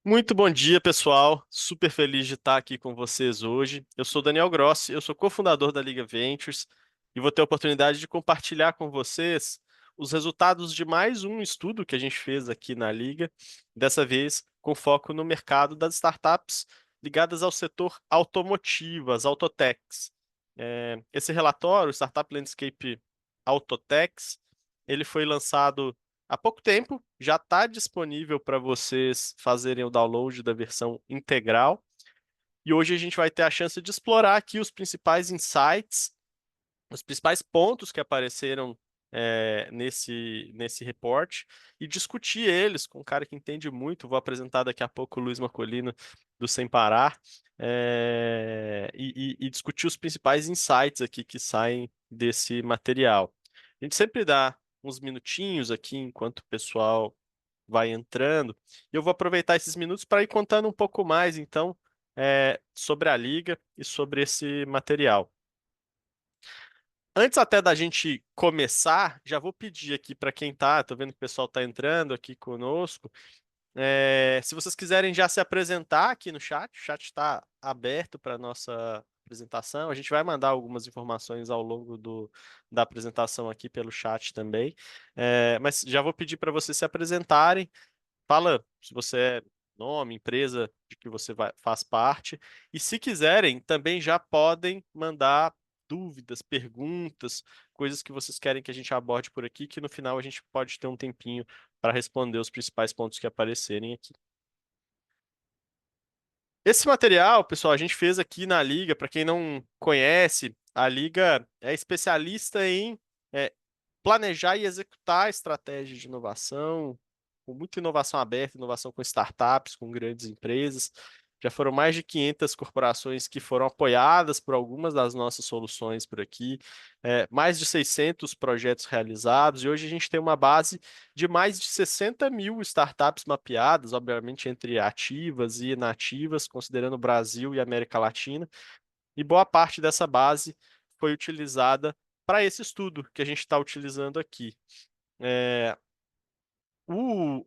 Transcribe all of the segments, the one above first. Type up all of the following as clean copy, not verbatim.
Muito bom dia, pessoal. Super feliz de estar aqui com vocês hoje. Eu sou Daniel Grossi, eu sou cofundador da Liga Ventures e vou ter a oportunidade de compartilhar com vocês os resultados de mais um estudo que a gente fez aqui na Liga, dessa vez com foco no mercado das startups ligadas ao setor automotivo, as Autotechs. Esse relatório, o Startup Landscape Autotechs, ele foi lançado há pouco tempo, já está disponível para vocês fazerem o download da versão integral. E hoje a gente vai ter a chance de explorar aqui os principais insights, os principais pontos que apareceram nesse report e discutir eles com um cara que entende muito. Vou apresentar daqui a pouco o Luiz Marcolino do Sem Parar, e discutir os principais insights aqui que saem desse material. A gente sempre dá uns minutinhos aqui enquanto o pessoal vai entrando. E eu vou aproveitar esses minutos para ir contando um pouco mais, então, sobre a liga e sobre esse material. Antes até da gente começar, já vou pedir aqui para quem tá, tô vendo que o pessoal tá entrando aqui conosco, se vocês quiserem já se apresentar aqui no chat, o chat está aberto para nossa apresentação. A gente vai mandar algumas informações ao longo da apresentação aqui pelo chat também. Mas já vou pedir para vocês se apresentarem. Fala se você é nome, empresa de que você faz parte. E se quiserem, também já podem mandar dúvidas, perguntas, coisas que vocês querem que a gente aborde por aqui, que no final a gente pode ter um tempinho para responder os principais pontos que aparecerem aqui. Esse material, pessoal, a gente fez aqui na Liga. Para quem não conhece, a Liga é especialista em é, planejar e executar estratégias de inovação, com muita inovação aberta, inovação com startups, com grandes empresas. Já foram mais de 500 corporações que foram apoiadas por algumas das nossas soluções por aqui, mais de 600 projetos realizados, e hoje a gente tem uma base de mais de 60 mil startups mapeadas, obviamente entre ativas e inativas, considerando o Brasil e a América Latina, e boa parte dessa base foi utilizada para esse estudo que a gente está utilizando aqui. É,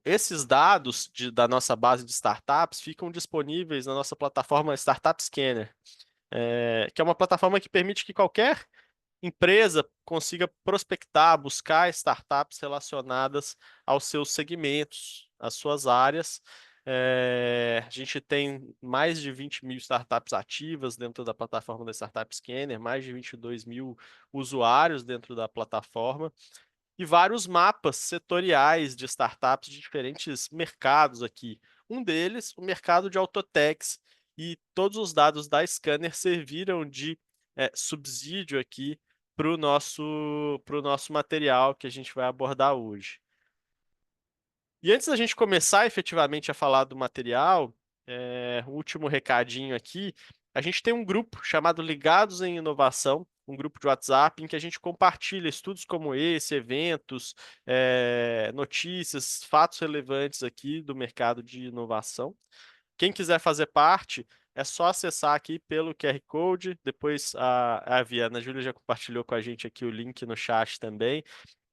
esses dados da nossa base de startups ficam disponíveis na nossa plataforma Startup Scanner, que é uma plataforma que permite que qualquer empresa consiga prospectar, buscar startups relacionadas aos seus segmentos, às suas áreas. A gente tem mais de 20 mil startups ativas dentro da plataforma da Startup Scanner, mais de 22 mil usuários dentro da plataforma e vários mapas setoriais de startups de diferentes mercados aqui. Um deles, o mercado de autotechs, e todos os dados da Scanner serviram de subsídio aqui para o nosso material que a gente vai abordar hoje. E antes da gente começar efetivamente a falar do material, o último recadinho aqui, a gente tem um grupo chamado Ligados em Inovação, um grupo de WhatsApp em que a gente compartilha estudos como esse, eventos, notícias, fatos relevantes aqui do mercado de inovação. Quem quiser fazer parte, é só acessar aqui pelo QR Code. Depois a Viana Júlia já compartilhou com a gente aqui o link no chat também.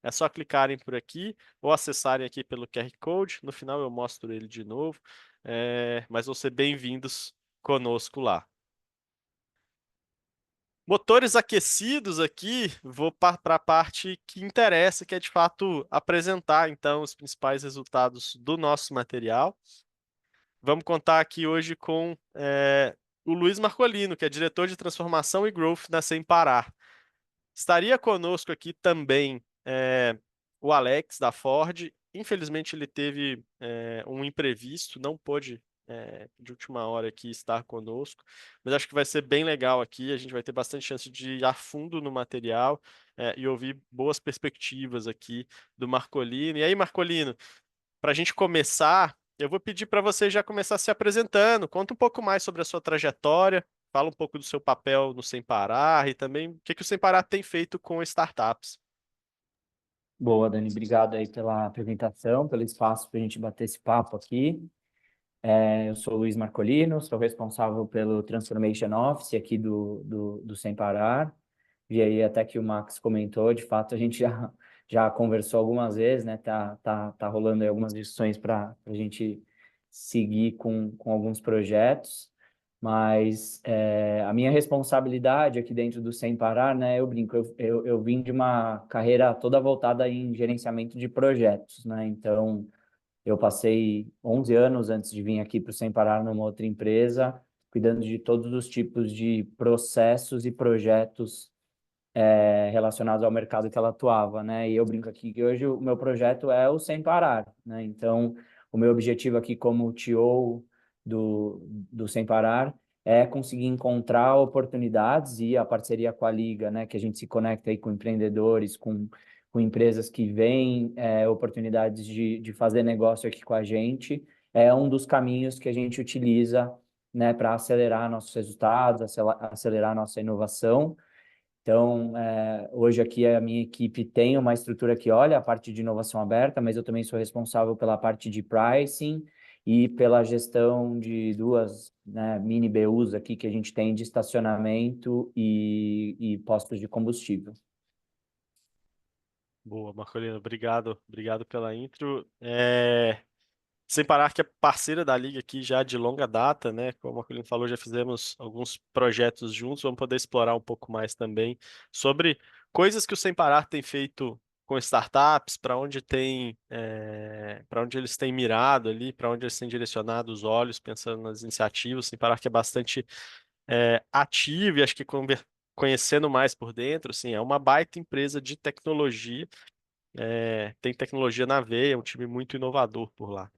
É só clicarem por aqui ou acessarem aqui pelo QR Code. No final eu mostro ele de novo. Mas vão ser bem-vindos conosco lá. Motores aquecidos aqui, vou para a parte que interessa, que é de fato apresentar então os principais resultados do nosso material. Vamos contar aqui hoje com o Luiz Marcolino, que é diretor de transformação e growth na Sem Parar. Estaria conosco aqui também o Alex, da Ford. Infelizmente, ele teve um imprevisto, não pôde, de última hora aqui, estar conosco. Mas acho que vai ser bem legal aqui. A gente vai ter bastante chance de ir a fundo no material e ouvir boas perspectivas aqui do Marcolino. E aí, Marcolino, para a gente começar, eu vou pedir para você já começar se apresentando. Conta um pouco mais sobre a sua trajetória, fala um pouco do seu papel no Sem Parar e também o que que o Sem Parar tem feito com startups. Boa, Dani, obrigado aí pela apresentação, pelo espaço para a gente bater esse papo aqui. Eu sou o Luiz Marcolino, sou responsável pelo Transformation Office aqui do Sem Parar. E aí, até que o Max comentou, de fato, a gente já conversou algumas vezes, né? Tá rolando aí algumas discussões para a gente seguir com alguns projetos, mas a minha responsabilidade aqui dentro do Sem Parar, né, eu brinco, eu vim de uma carreira toda voltada em gerenciamento de projetos, né, então eu passei 11 anos antes de vir aqui para o Sem Parar numa outra empresa, cuidando de todos os tipos de processos e projetos relacionados ao mercado que ela atuava, né? E eu brinco aqui que hoje o meu projeto é o Sem Parar, né? Então, o meu objetivo aqui como TO do Sem Parar é conseguir encontrar oportunidades e a parceria com a Liga, né? Que a gente se conecta aí com empreendedores, com empresas que veem oportunidades de fazer negócio aqui com a gente, é um dos caminhos que a gente utiliza, né, para acelerar nossos resultados, acelerar nossa inovação. Então, hoje aqui a minha equipe tem uma estrutura que olha a parte de inovação aberta, mas eu também sou responsável pela parte de pricing e pela gestão de duas, né, mini BUs aqui que a gente tem de estacionamento e postos de combustível. Boa, Marcolino, obrigado pela intro. Sem parar que é parceira da Liga aqui já de longa data, né? Como o Marcolino falou, já fizemos alguns projetos juntos, vamos poder explorar um pouco mais também sobre coisas que o Sem Parar tem feito com startups, para onde eles têm mirado ali, para onde eles têm direcionado os olhos, pensando nas iniciativas. Sem Parar que é bastante ativo e acho que conhecendo mais por dentro, assim, é uma baita empresa de tecnologia, tem tecnologia na veia, é um time muito inovador por lá.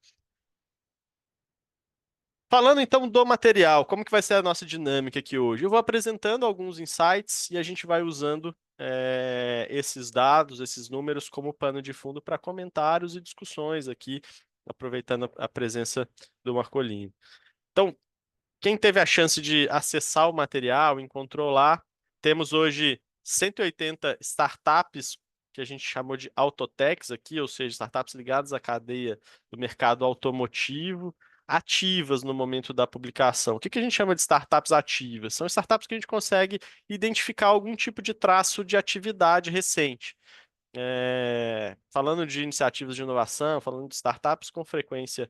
Falando então do material, como que vai ser a nossa dinâmica aqui hoje? Eu vou apresentando alguns insights e a gente vai usando esses dados, esses números como pano de fundo para comentários e discussões aqui, aproveitando a presença do Marcolino. Então, quem teve a chance de acessar o material, encontrou lá, temos hoje 180 startups que a gente chamou de autotechs aqui, ou seja, startups ligadas à cadeia do mercado automotivo, ativas no momento da publicação. O que que a gente chama de startups ativas? São startups que a gente consegue identificar algum tipo de traço de atividade recente. Falando de iniciativas de inovação, falando de startups, com frequência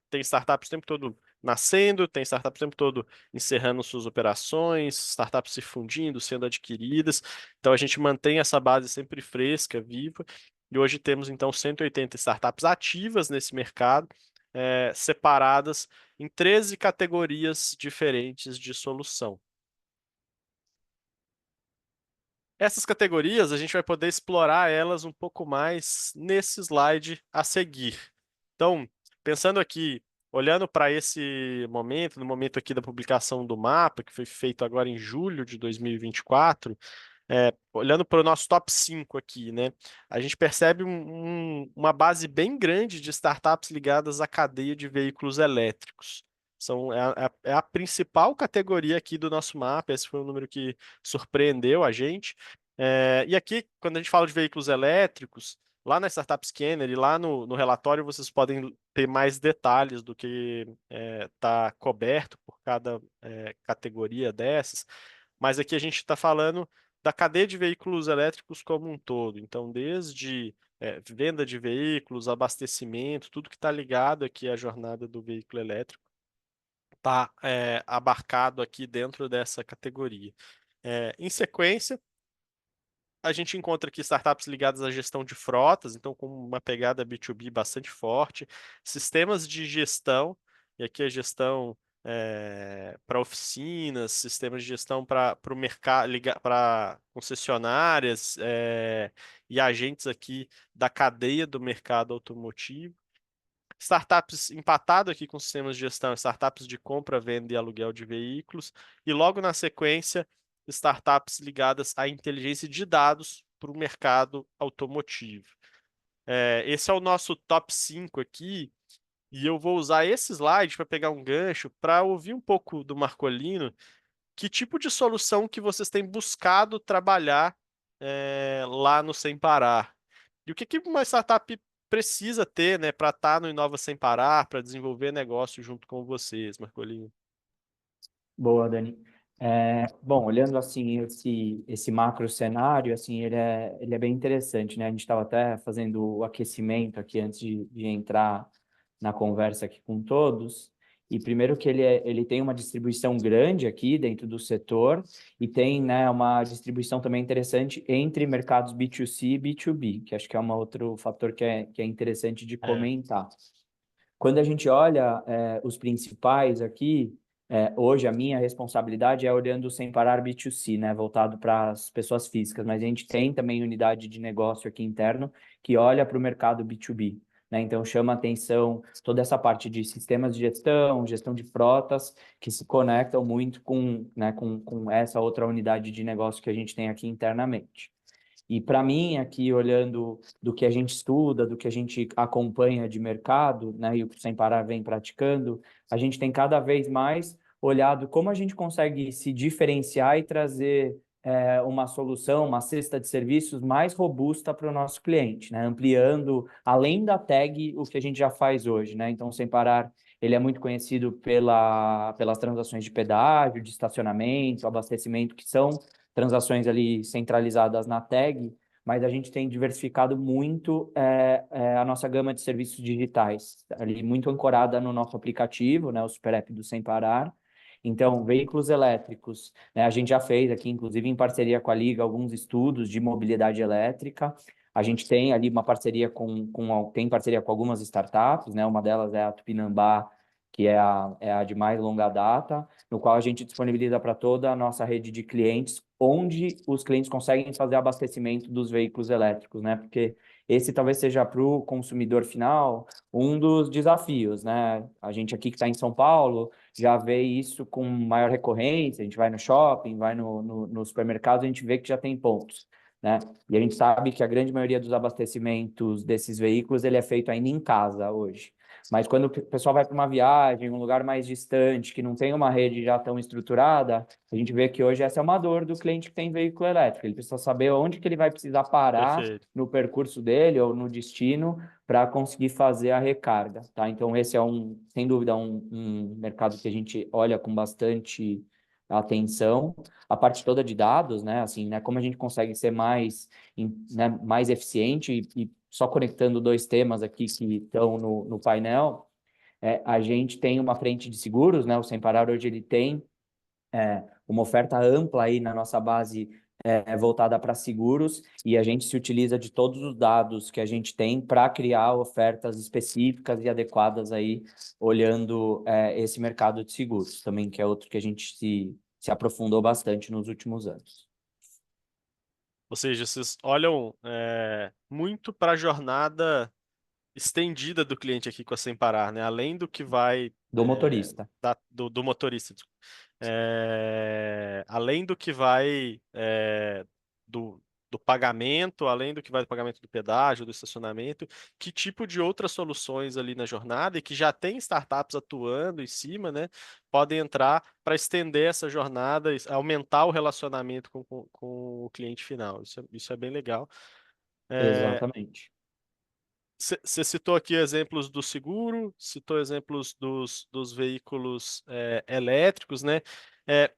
tem startups o tempo todo nascendo, tem startups o tempo todo encerrando suas operações, startups se fundindo, sendo adquiridas. Então a gente mantém essa base sempre fresca, viva. E hoje temos então 180 startups ativas nesse mercado, separadas em 13 categorias diferentes de solução. Essas categorias a gente vai poder explorar elas um pouco mais nesse slide a seguir. Então, pensando aqui, olhando para esse momento, no momento aqui da publicação do mapa, que foi feito agora em julho de 2024, olhando para o nosso top 5 aqui, né? A gente percebe uma base bem grande de startups ligadas à cadeia de veículos elétricos. É a principal categoria aqui do nosso mapa. Esse foi um número que surpreendeu a gente. E aqui, quando a gente fala de veículos elétricos, lá na Startup Scanner e lá no relatório, vocês podem ter mais detalhes do que está coberto por cada categoria dessas. Mas aqui a gente está falando da cadeia de veículos elétricos como um todo. Então, desde venda de veículos, abastecimento, tudo que está ligado aqui à jornada do veículo elétrico está abarcado aqui dentro dessa categoria. Em sequência, a gente encontra aqui startups ligadas à gestão de frotas, então com uma pegada B2B bastante forte, sistemas de gestão, e aqui a gestão para oficinas, sistemas de gestão para o mercado, para concessionárias e agentes aqui da cadeia do mercado automotivo. Startups empatado aqui com sistemas de gestão, startups de compra, venda e aluguel de veículos, e logo na sequência, startups ligadas à inteligência de dados para o mercado automotivo. Esse é o nosso top 5 aqui, e eu vou usar esse slide para pegar um gancho para ouvir um pouco do Marcolino, que tipo de solução que vocês têm buscado trabalhar lá no Sem Parar. E o que que uma startup precisa ter, né, para estar no Inova Sem Parar, para desenvolver negócio junto com vocês, Marcolino? Boa, Dani. Bom, olhando assim esse macro cenário, assim, ele é bem interessante, né? A gente estava até fazendo o aquecimento aqui antes de entrar na conversa aqui com todos. E primeiro que ele tem uma distribuição grande aqui dentro do setor e tem, né, uma distribuição também interessante entre mercados B2C e B2B, que acho que é um outro fator que é interessante de É, comentar. Quando a gente olha os principais aqui, hoje a minha responsabilidade é olhando sem parar B2C, né, voltado para as pessoas físicas, mas a gente tem também unidade de negócio aqui interno que olha para o mercado B2B. Né? Então, chama atenção toda essa parte de sistemas de gestão, gestão de frotas, que se conectam muito com, né, com essa outra unidade de negócio que a gente tem aqui internamente. E para mim, aqui olhando do que a gente estuda, do que a gente acompanha de mercado, né, e o que o Sem Parar vem praticando, a gente tem cada vez mais olhado como a gente consegue se diferenciar e trazer uma solução, uma cesta de serviços mais robusta para o nosso cliente, né, ampliando além da tag o que a gente já faz hoje, né? Então, o Sem Parar, ele é muito conhecido pelas transações de pedágio, de estacionamento, abastecimento, que são transações ali centralizadas na tag, mas a gente tem diversificado muito a nossa gama de serviços digitais, ali muito ancorada no nosso aplicativo, né, o Super App do Sem Parar. Então, veículos elétricos, né, a gente já fez aqui, inclusive em parceria com a Liga, alguns estudos de mobilidade elétrica. A gente tem ali uma parceria tem parceria com algumas startups, né? Uma delas é a Tupinambá, que é a de mais longa data, no qual a gente disponibiliza para toda a nossa rede de clientes, onde os clientes conseguem fazer abastecimento dos veículos elétricos, né? Porque esse talvez seja para o consumidor final um dos desafios, né? A gente aqui que está em São Paulo já vê isso com maior recorrência, a gente vai no shopping, vai no supermercado, a gente vê que já tem pontos. Né? E a gente sabe que a grande maioria dos abastecimentos desses veículos ele é feito ainda em casa hoje. Mas quando o pessoal vai para uma viagem, um lugar mais distante, que não tem uma rede já tão estruturada, a gente vê que hoje essa é uma dor do cliente que tem veículo elétrico. Ele precisa saber onde que ele vai precisar parar perfeito. no percurso dele ou no destino para conseguir fazer a recarga, tá? Então esse é sem dúvida, um mercado que a gente olha com bastante atenção. A parte toda de dados, né? Assim, né? Como a gente consegue ser né, mais eficiente e só conectando dois temas aqui que estão no painel, a gente tem uma frente de seguros, né? O Sem Parar hoje ele tem uma oferta ampla aí na nossa base voltada para seguros e a gente se utiliza de todos os dados que a gente tem para criar ofertas específicas e adequadas aí, olhando esse mercado de seguros também, que é outro que a gente se aprofundou bastante nos últimos anos. Ou seja, vocês olham muito para a jornada estendida do cliente aqui com a Sem Parar, né? Além do que vai Do motorista. do motorista, desculpa. Além do que vai do, do pagamento, além do que vai do pagamento do pedágio, do estacionamento, que tipo de outras soluções ali na jornada e que já tem startups atuando em cima, né? Podem entrar para estender essa jornada, aumentar o relacionamento com o cliente final. Isso é bem legal. Exatamente. Você citou aqui exemplos do seguro, citou exemplos dos veículos elétricos, né? É,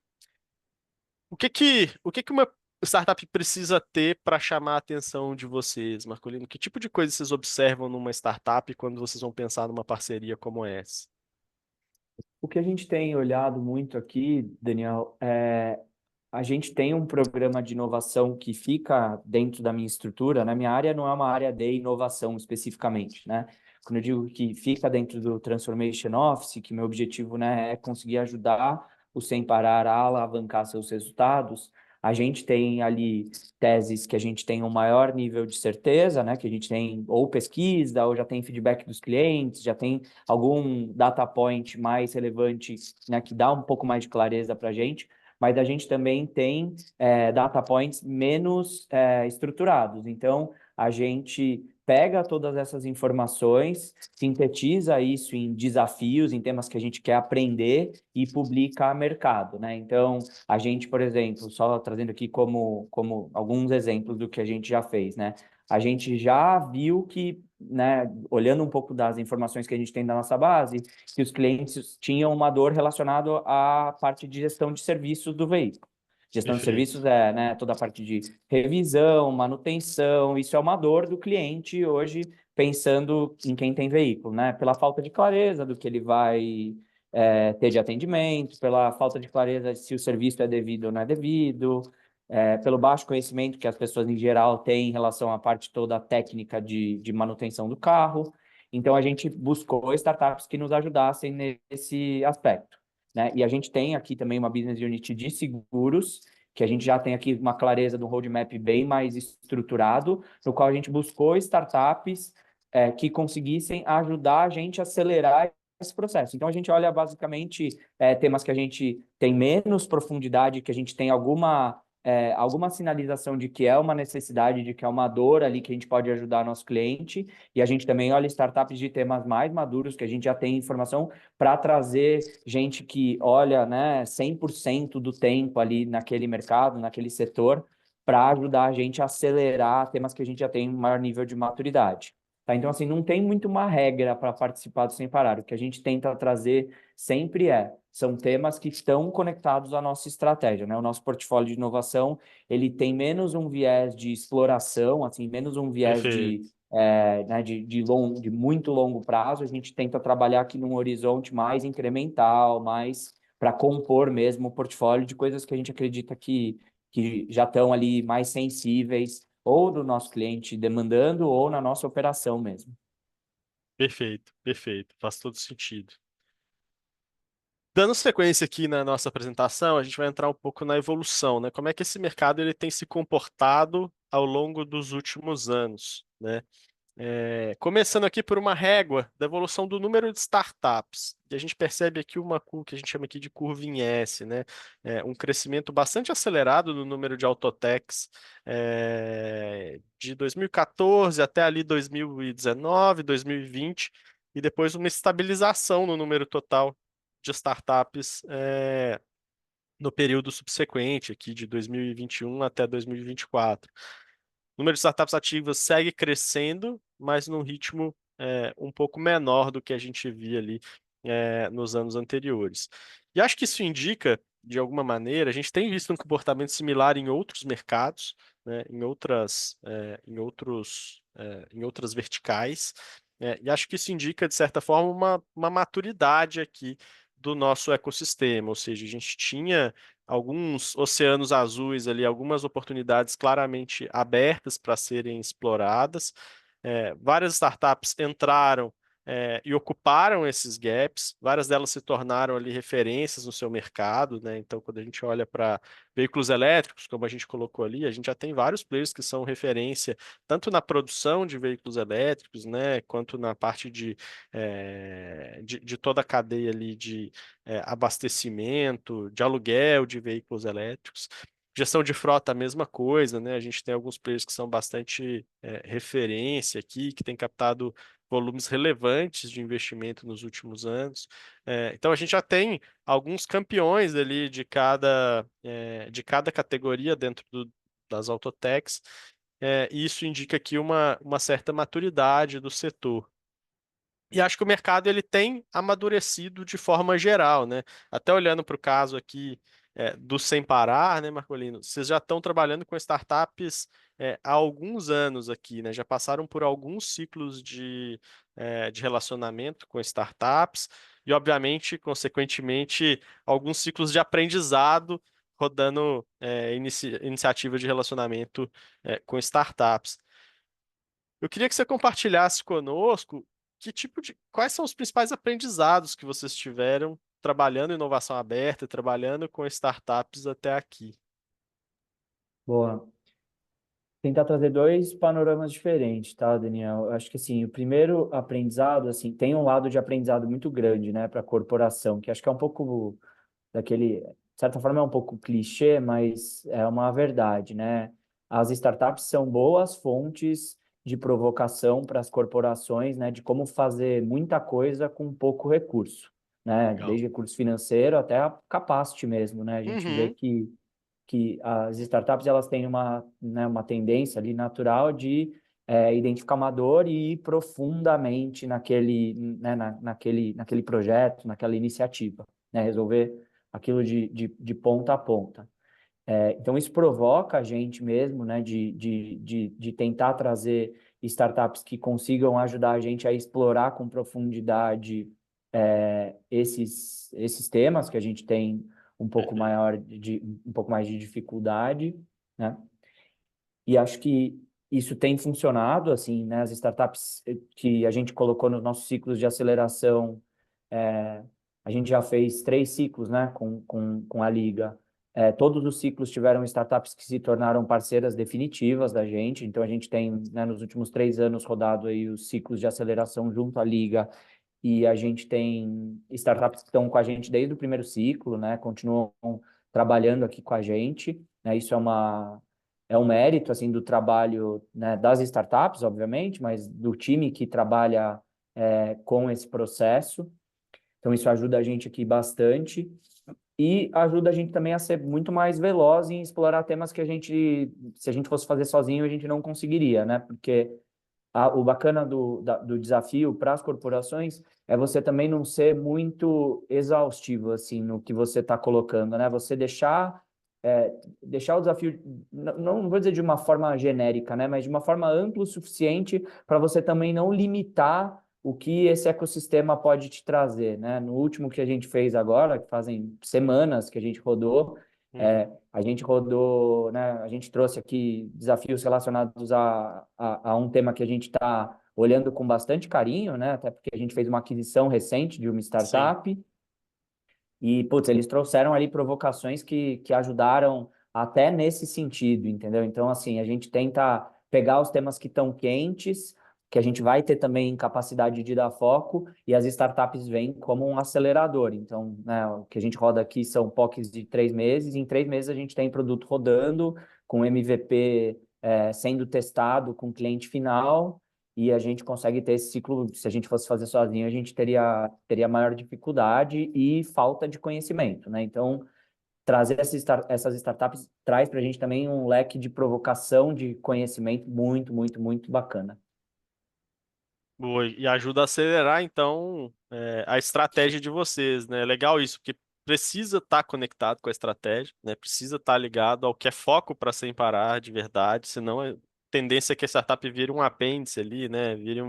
o que que uma startup precisa ter para chamar a atenção de vocês, Marcolino? Que tipo de coisa vocês observam numa startup quando vocês vão pensar numa parceria como essa? O que a gente tem olhado muito aqui, Daniel, a gente tem um programa de inovação que fica dentro da minha estrutura, né? Minha área não é uma área de inovação especificamente, né? Quando eu digo que fica dentro do Transformation Office, que meu objetivo, né, é conseguir ajudar o Sem Parar a alavancar seus resultados, a gente tem ali teses que a gente tem um maior nível de certeza, né? Que a gente tem ou pesquisa, ou já tem feedback dos clientes, já tem algum data point mais relevante, né, que dá um pouco mais de clareza para a gente, mas a gente também tem data points menos estruturados. Então, a gente pega todas essas informações, sintetiza isso em desafios, em temas que a gente quer aprender e publica a mercado, né? Então, a gente, por exemplo, só trazendo aqui como alguns exemplos do que a gente já fez, né? A gente já viu que, né, olhando um pouco das informações que a gente tem da nossa base, que os clientes tinham uma dor relacionada à parte de gestão de serviços do veículo. Gestão de Perfeito. serviços é, né, toda a parte de revisão, manutenção, isso é uma dor do cliente hoje, pensando em quem tem veículo, né? Pela falta de clareza do que ele vai ter de atendimento, pela falta de clareza se o serviço é devido ou não é devido, pelo baixo conhecimento que as pessoas em geral têm em relação à parte toda técnica de manutenção do carro. Então, a gente buscou startups que nos ajudassem nesse aspecto, né? E a gente tem aqui também uma business unit de seguros, que a gente já tem aqui uma clareza do roadmap bem mais estruturado, no qual a gente buscou startups que conseguissem ajudar a gente a acelerar esse processo. Então, a gente olha basicamente temas que a gente tem menos profundidade, que a gente tem alguma sinalização de que é uma necessidade, de que é uma dor ali que a gente pode ajudar nosso cliente, e a gente também olha startups de temas mais maduros, que a gente já tem informação para trazer gente que olha, né, 100% do tempo ali naquele mercado, naquele setor, para ajudar a gente a acelerar temas que a gente já tem um maior nível de maturidade. Tá? Então, assim, não tem muito uma regra para participar do Sem Parar. O que a gente tenta trazer sempre são temas que estão conectados à nossa estratégia, né? O nosso portfólio de inovação, ele tem menos um viés de exploração, assim, menos um viés Perfeito. né, de muito longo prazo. A gente tenta trabalhar aqui num horizonte mais incremental, mais para compor mesmo o portfólio de coisas que a gente acredita que já estão ali mais sensíveis, ou do nosso cliente demandando, ou na nossa operação mesmo. Perfeito. Perfeito. Faz todo sentido. Dando sequência aqui na nossa apresentação, a gente vai entrar um pouco na evolução, né? Como é que esse mercado ele tem se comportado ao longo dos últimos anos, né? Começando aqui por uma régua da evolução do número de startups. E a gente percebe aqui uma curva que a gente chama aqui de curva em S, né? Um crescimento bastante acelerado no número de autotechs, de 2014 até ali 2019, 2020, e depois uma estabilização no número total de startups, no período subsequente, aqui de 2021 até 2024. O número de startups ativas segue crescendo, mas num ritmo um pouco menor do que a gente via ali nos anos anteriores. E acho que isso indica, de alguma maneira, a gente tem visto um comportamento similar em outros mercados, né, em outras verticais, e acho que isso indica, de certa forma, uma maturidade aqui do nosso ecossistema, ou seja, a gente tinha alguns oceanos azuis ali, algumas oportunidades claramente abertas para serem exploradas. Várias startups entraram, e ocuparam esses gaps, várias delas se tornaram ali referências no seu mercado, né? Então, quando a gente olha para veículos elétricos, como a gente colocou ali, a gente já tem vários players que são referência tanto na produção de veículos elétricos, né, quanto na parte de toda a cadeia ali de abastecimento, de aluguel de veículos elétricos. Gestão de frota, a mesma coisa, né? A gente tem alguns players que são bastante referência aqui, que têm captado volumes relevantes de investimento nos últimos anos. Então a gente já tem alguns campeões ali de cada categoria dentro das autotechs, e isso indica aqui uma certa maturidade do setor. E acho que o mercado ele tem amadurecido de forma geral, né? Até olhando para o caso aqui do Sem Parar, né, Marcolino? Vocês já estão trabalhando com startups há alguns anos aqui, né? Já passaram por alguns ciclos de relacionamento com startups e, obviamente, consequentemente, alguns ciclos de aprendizado rodando iniciativa de relacionamento com startups. Eu queria que você compartilhasse conosco quais são os principais aprendizados que vocês tiveram trabalhando em inovação aberta, trabalhando com startups até aqui. Boa. Tentar trazer dois panoramas diferentes, tá, Daniel? Eu acho que assim, o primeiro aprendizado, assim, tem um lado de aprendizado muito grande, né, para a corporação, que acho que é um pouco daquele, de certa forma é um pouco clichê, mas é uma verdade, né? As startups são boas fontes de provocação para as corporações, né, de como fazer muita coisa com pouco recurso, né? Legal. Desde recurso financeiro até a capacity mesmo, né? A gente vê Uhum, que as startups elas têm uma tendência ali natural de identificar uma dor e ir profundamente naquele projeto, naquela iniciativa, né? Resolver aquilo de ponta a ponta. Então, isso provoca a gente mesmo, né, de tentar trazer startups que consigam ajudar a gente a explorar com profundidade esses temas que a gente tem um pouco Perfeito. maior um pouco mais de dificuldade, né? E acho que isso tem funcionado, assim, né? As startups que a gente colocou nos nossos ciclos de aceleração, é, a gente já fez 3 ciclos, né, com a Liga. Todos os ciclos tiveram startups que se tornaram parceiras definitivas da gente. Então, a gente tem, né, nos últimos 3 anos, rodado aí os ciclos de aceleração junto à Liga. E a gente tem startups que estão com a gente desde o primeiro ciclo, né, continuam trabalhando aqui com a gente, né? Isso é um mérito, assim, do trabalho, né, das startups, obviamente, mas do time que trabalha com esse processo. Então, isso ajuda a gente aqui bastante e ajuda a gente também a ser muito mais veloz em explorar temas que se a gente fosse fazer sozinho, a gente não conseguiria, né? Porque o bacana do desafio para as corporações é você também não ser muito exaustivo, assim, no que você está colocando, né? Você deixar o desafio, não vou dizer de uma forma genérica, né? Mas de uma forma ampla o suficiente para você também não limitar o que esse ecossistema pode te trazer, né? No último que a gente fez agora, que fazem semanas que a gente rodou, Uhum. a gente rodou, né? A gente trouxe aqui desafios relacionados a um tema que a gente está olhando com bastante carinho, né? Até porque a gente fez uma aquisição recente de uma Sim. startup e, putz, eles trouxeram ali provocações que ajudaram até nesse sentido, entendeu? Então, assim, a gente tenta pegar os temas que estão quentes, que a gente vai ter também capacidade de dar foco, e as startups vêm como um acelerador. Então, né, o que a gente roda aqui são POCs de 3 meses, e em 3 meses a gente tem produto rodando, com MVP sendo testado com cliente final, e a gente consegue ter esse ciclo. Se a gente fosse fazer sozinho, a gente teria maior dificuldade e falta de conhecimento, né? Então, trazer essas startups traz para a gente também um leque de provocação de conhecimento muito, muito, muito bacana. Boa, e ajuda a acelerar, então, a estratégia de vocês, né? Legal isso, porque precisa estar conectado com a estratégia, né? Precisa estar ligado ao que é foco para sem parar de verdade, senão a tendência é que a startup vire um apêndice ali, né? Vire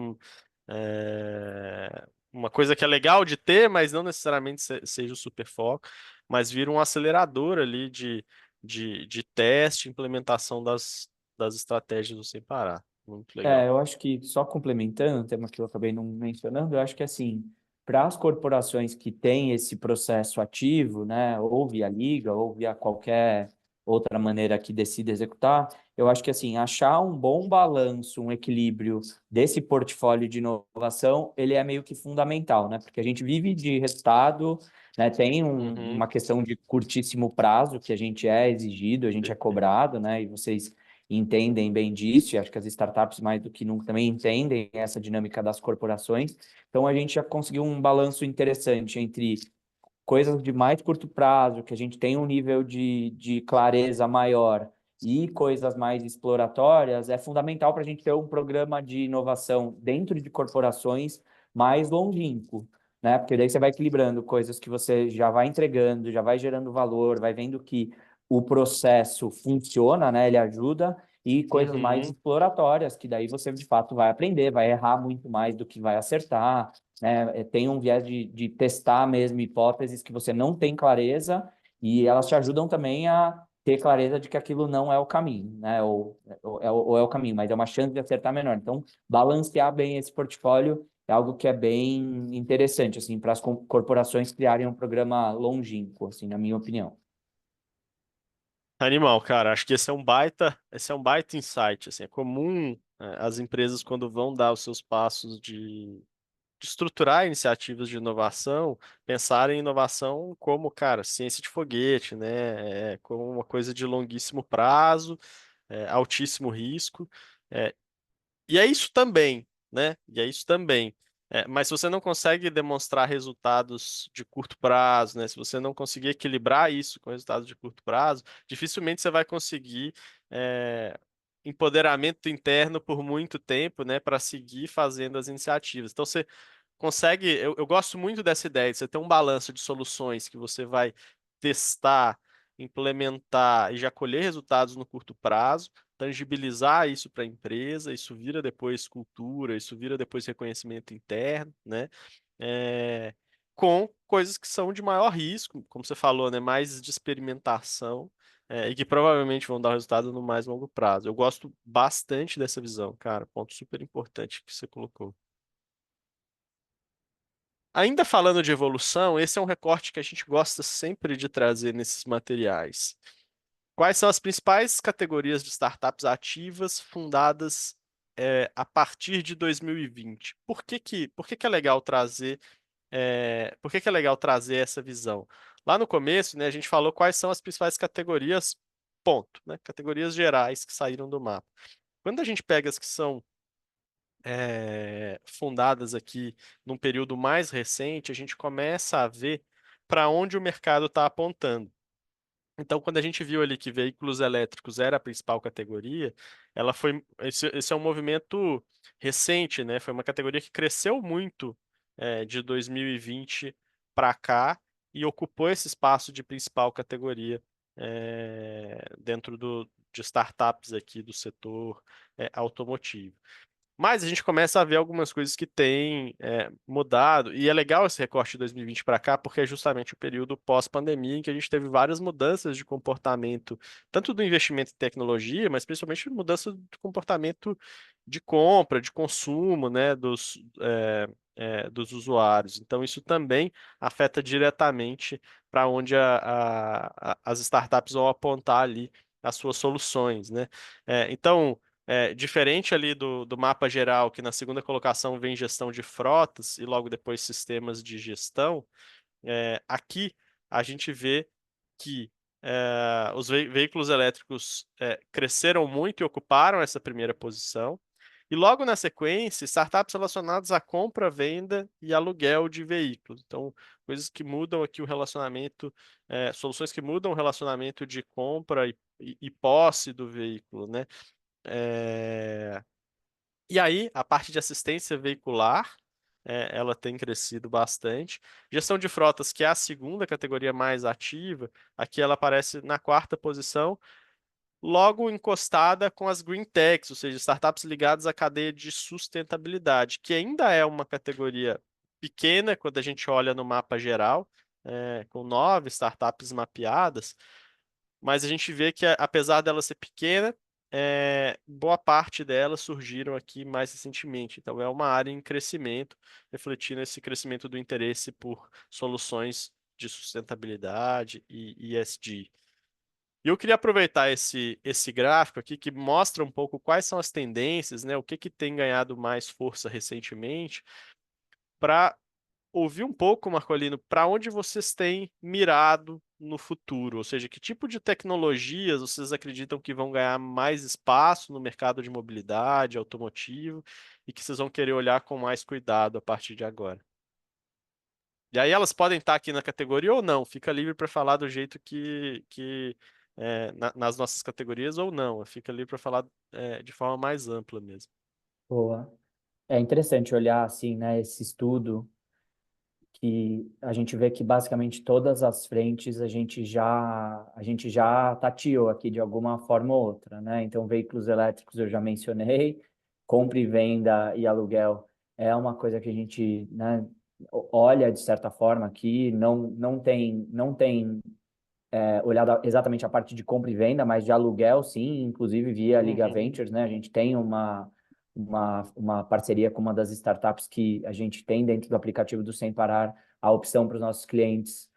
uma coisa que é legal de ter, mas não necessariamente seja o super foco, mas vira um acelerador ali de teste, implementação das estratégias do sem parar. Muito legal. Eu acho que, só complementando o tema que eu acabei não mencionando, eu acho que, assim, para as corporações que têm esse processo ativo, né, ou via liga, ou via qualquer outra maneira que decida executar, eu acho que, assim, achar um bom balanço, um equilíbrio desse portfólio de inovação, ele é meio que fundamental, né, porque a gente vive de resultado, né, tem Uhum. uma questão de curtíssimo prazo que a gente é exigido, a gente é Perfeito. cobrado, né, e vocês entendem bem disso, e acho que as startups, mais do que nunca, também entendem essa dinâmica das corporações. Então, a gente já conseguiu um balanço interessante entre coisas de mais curto prazo, que a gente tem um nível de clareza maior, e coisas mais exploratórias. É fundamental para a gente ter um programa de inovação dentro de corporações mais longínquo, né? Porque daí você vai equilibrando coisas que você já vai entregando, já vai gerando valor, vai vendo que o processo funciona, né? Ele ajuda, e coisas mais Uhum. exploratórias, que daí você de fato vai aprender, vai errar muito mais do que vai acertar, né? Tem um viés de testar mesmo hipóteses que você não tem clareza, e elas te ajudam também a ter clareza de que aquilo não é o caminho, né? Ou é o caminho, mas é uma chance de acertar menor. Então, balancear bem esse portfólio é algo que é bem interessante, assim, para as corporações criarem um programa longínquo, assim, na minha opinião. Animal, cara, acho que esse é um baita insight, assim, é comum, as empresas quando vão dar os seus passos de estruturar iniciativas de inovação, pensarem em inovação como, cara, ciência de foguete, né, como uma coisa de longuíssimo prazo, altíssimo risco, é, e é isso também, né? E é isso também. Mas se você não consegue demonstrar resultados de curto prazo, né? Se você não conseguir equilibrar isso com resultados de curto prazo, dificilmente você vai conseguir é, empoderamento interno por muito tempo, né? Para seguir fazendo as iniciativas. Então você consegue. Eu gosto muito dessa ideia de você ter um balanço de soluções que você vai testar implementar e já colher resultados no curto prazo, tangibilizar isso para a empresa, isso vira depois cultura, isso vira depois reconhecimento interno, né? É, com coisas que são de maior risco, como você falou, né? Mais de experimentação, e que provavelmente vão dar resultado no mais longo prazo. Eu gosto bastante dessa visão, cara. Ponto super importante que você colocou. Ainda falando de evolução, esse é um recorte que a gente gosta sempre de trazer nesses materiais. Quais são as principais categorias de startups ativas fundadas a partir de 2020? Por que que é legal trazer, por que que é legal trazer essa visão? Lá no começo, né, a gente falou quais são as principais categorias, ponto, né? Categorias gerais que saíram do mapa. Quando a gente pega as que são fundadas aqui num período mais recente, a gente começa a ver para onde o mercado está apontando. Então, quando a gente viu ali que veículos elétricos era a principal categoria, esse é um movimento recente, né? Foi uma categoria que cresceu muito de 2020 para cá e ocupou esse espaço de principal categoria dentro de startups aqui do setor automotivo. Mas a gente começa a ver algumas coisas que têm mudado, e é legal esse recorte de 2020 para cá, porque é justamente o período pós-pandemia em que a gente teve várias mudanças de comportamento, tanto do investimento em tecnologia, mas principalmente mudança de comportamento de compra, de consumo, né, dos usuários. Então, isso também afeta diretamente para onde as startups vão apontar ali as suas soluções, né? Então. Diferente ali do mapa geral, que na segunda colocação vem gestão de frotas e logo depois sistemas de gestão, aqui a gente vê que os veículos elétricos cresceram muito e ocuparam essa primeira posição. E logo na sequência, startups relacionadas à compra, venda e aluguel de veículos. Então, coisas que mudam aqui o relacionamento, soluções que mudam o relacionamento de compra e posse do veículo, né? É, E aí, a parte de assistência veicular, ela tem crescido bastante. Gestão de frotas, que é a segunda categoria mais ativa, aqui ela aparece na quarta posição, logo encostada com as green techs, ou seja, startups ligadas à cadeia de sustentabilidade, que ainda é uma categoria pequena quando a gente olha no mapa geral, com 9 startups mapeadas, mas a gente vê que, apesar dela ser pequena, boa parte delas surgiram aqui mais recentemente. Então, é uma área em crescimento, refletindo esse crescimento do interesse por soluções de sustentabilidade e ESG. E eu queria aproveitar esse gráfico aqui que mostra um pouco quais são as tendências, né? O que que tem ganhado mais força recentemente, para ouvir um pouco, Marcolino, para onde vocês têm mirado no futuro? Ou seja, que tipo de tecnologias vocês acreditam que vão ganhar mais espaço no mercado de mobilidade automotivo e que vocês vão querer olhar com mais cuidado a partir de agora? E aí elas podem estar aqui na categoria ou não, fica livre para falar do jeito nas nossas categorias ou não, fica livre para falar de forma mais ampla mesmo. Boa. É interessante olhar assim, né, esse estudo que a gente vê que basicamente todas as frentes a gente já tateou aqui de alguma forma ou outra, né? Então, veículos elétricos eu já mencionei, compra e venda e aluguel é uma coisa que a gente, né, olha de certa forma aqui, não tem olhado exatamente a parte de compra e venda, mas de aluguel, sim, inclusive via Liga Uhum, Ventures, né? A gente tem uma parceria com uma das startups que a gente tem dentro do aplicativo do Sem Parar a opção para os nossos clientes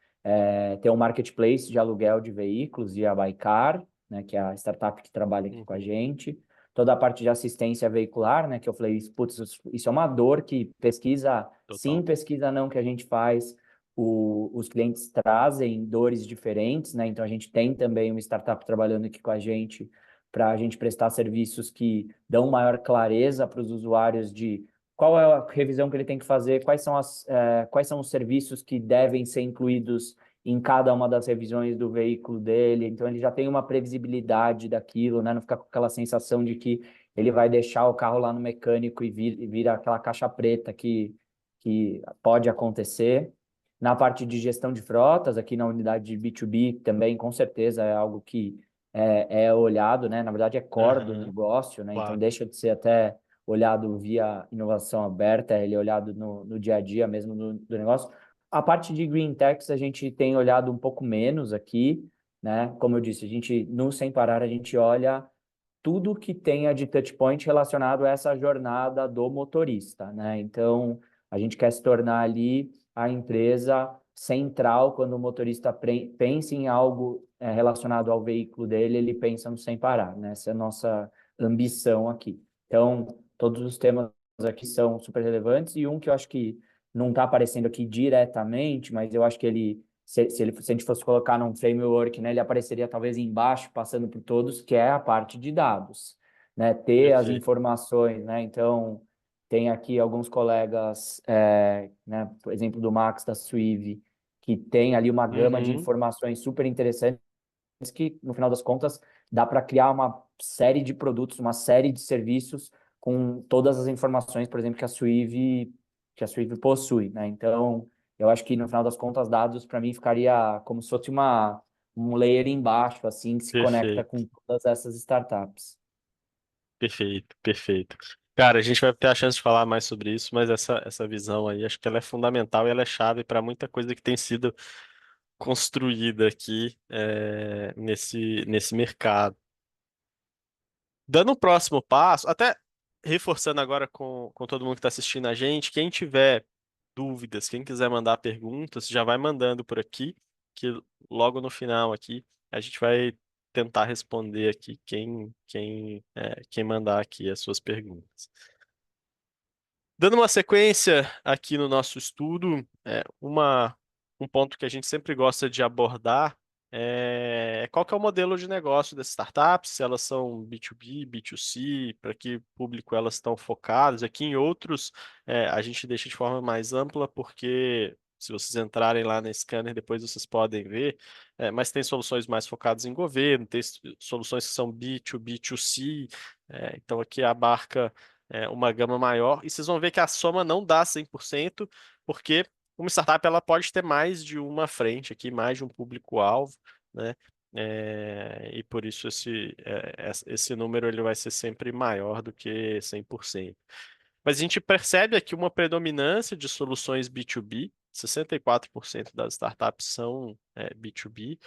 ter um marketplace de aluguel de veículos via Bycar, né? Que é a startup que trabalha aqui com a uhum, gente. Toda a parte de assistência veicular, né? Que eu falei, putz, isso é uma dor que pesquisa sim, total. pesquisa não que a gente faz os clientes trazem dores diferentes, né? Então a gente tem também uma startup trabalhando aqui com a gente para a gente prestar serviços que dão maior clareza para os usuários de qual é a revisão que ele tem que fazer, quais são os serviços que devem ser incluídos em cada uma das revisões do veículo dele. Então ele já tem uma previsibilidade daquilo, né? Não fica com aquela sensação de que ele vai deixar o carro lá no mecânico e vira aquela caixa preta que pode acontecer. Na parte de gestão de frotas, aqui na unidade de B2B também, com certeza, é algo que é olhado, né? Na verdade, é core do Aham, negócio, né? Então, claro. deixa de ser até olhado via inovação aberta, ele é olhado no dia a dia mesmo do negócio. A parte de green techs, a gente tem olhado um pouco menos aqui, né? Como eu disse, a gente, no Sem Parar, a gente olha tudo que tenha de touch point relacionado a essa jornada do motorista, né? Então, a gente quer se tornar ali a empresa central quando o motorista pensa em algo relacionado ao veículo dele, ele pensa no Sem Parar, né? Essa é a nossa ambição aqui. Então, todos os temas aqui são super relevantes e um que eu acho que não está aparecendo aqui diretamente, mas eu acho que ele se a gente fosse colocar num framework, né, ele apareceria talvez embaixo, passando por todos, que é a parte de dados, né? Ter as Perfeito. informações, né? Então, tem aqui alguns colegas, né, por exemplo, do Max, da Suive, que tem ali uma gama de Uhum, informações super interessantes que, no final das contas, dá para criar uma série de produtos, uma série de serviços com todas as informações, por exemplo, que a Suive possui, né? Então, eu acho que, no final das contas, dados, para mim, ficaria como se fosse um layer embaixo, assim, que se conecta perfeito. com todas essas startups. Perfeito, perfeito. Cara, a gente vai ter a chance de falar mais sobre isso, mas essa visão aí, acho que ela é fundamental e ela é chave para muita coisa que tem sido construída aqui nesse mercado. Dando um próximo passo, até reforçando agora com todo mundo que está assistindo a gente, quem tiver dúvidas, quem quiser mandar perguntas, já vai mandando por aqui, que logo no final aqui a gente vai tentar responder aqui quem mandar aqui as suas perguntas. Dando uma sequência aqui no nosso estudo, um ponto que a gente sempre gosta de abordar é qual que é o modelo de negócio das startups, se elas são B2B, B2C, para que público elas estão focadas. Aqui em outros, a gente deixa de forma mais ampla, porque se vocês entrarem lá na Scanner, depois vocês podem ver, mas tem soluções mais focadas em governo, tem soluções que são B2B, 2C, então aqui abarca uma gama maior, e vocês vão ver que a soma não dá 100%, porque uma startup ela pode ter mais de uma frente aqui, mais de um público-alvo, né? E por isso esse número ele vai ser sempre maior do que 100%. Mas a gente percebe aqui uma predominância de soluções B2B, 64% das startups são B2B,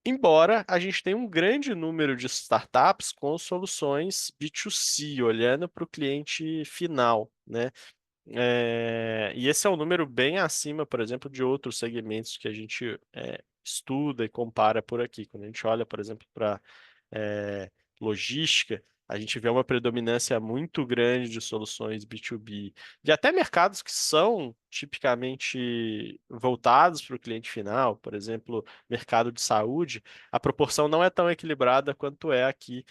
embora a gente tenha um grande número de startups com soluções B2C, olhando para o cliente final, né? E esse é um número bem acima, por exemplo, de outros segmentos que a gente estuda e compara por aqui. Quando a gente olha, por exemplo, para logística, a gente vê uma predominância muito grande de soluções B2B. E até mercados que são tipicamente voltados para o cliente final, por exemplo, mercado de saúde, a proporção não é tão equilibrada quanto é aqui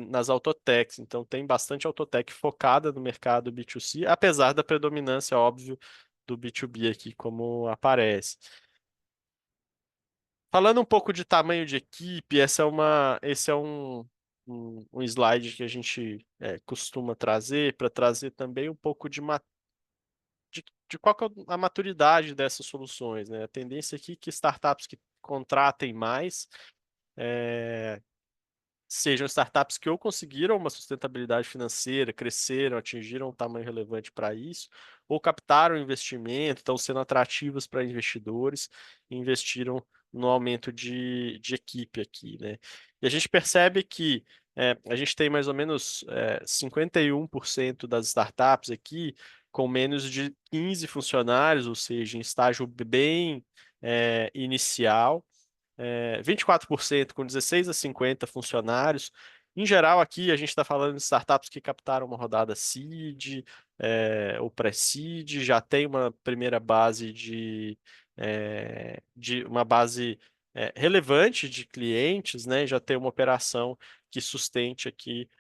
nas autotechs. Então, tem bastante autotech focada no mercado B2C, apesar da predominância, óbvio, do B2B aqui, como aparece. Falando um pouco de tamanho de equipe, esse é um slide que a gente costuma trazer para trazer também um pouco de qual que é a maturidade dessas soluções, né? A tendência aqui é que startups que contratem mais sejam startups que ou conseguiram uma sustentabilidade financeira, cresceram, atingiram um tamanho relevante para isso, ou captaram investimento, estão sendo atrativas para investidores e investiram no aumento de equipe aqui, né? E a gente percebe que a gente tem mais ou menos 51% das startups aqui com menos de 15 funcionários, ou seja, em estágio bem inicial, 24% com 16 a 50 funcionários. Em geral, aqui a gente está falando de startups que captaram uma rodada seed, ou pré-seed, já tem uma primeira base de uma base relevante de clientes, né? Já tem uma operação que sustente aqui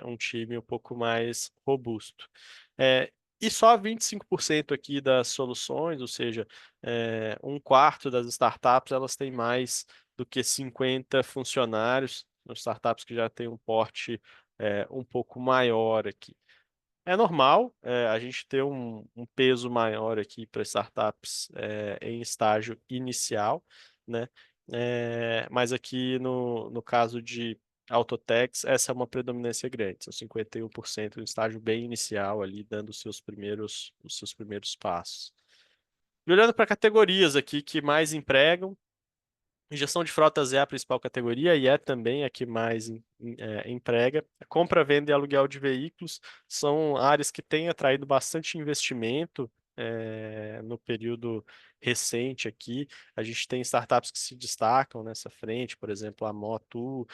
um time um pouco mais robusto. É, e só 25% aqui das soluções, ou seja, um quarto das startups, elas têm mais do que 50 funcionários, são startups que já têm um porte um pouco maior aqui. É normal, a gente ter um peso maior aqui para startups em estágio inicial, né? Mas aqui no caso de Autotex, essa é uma predominância grande, são 51% no estágio bem inicial ali, dando os seus primeiros passos. E olhando para categorias aqui que mais empregam, gestão de frotas é a principal categoria e é também a que mais emprega. A compra, venda e aluguel de veículos são áreas que têm atraído bastante investimento no período recente aqui. A gente tem startups que se destacam nessa frente, por exemplo, a Motu,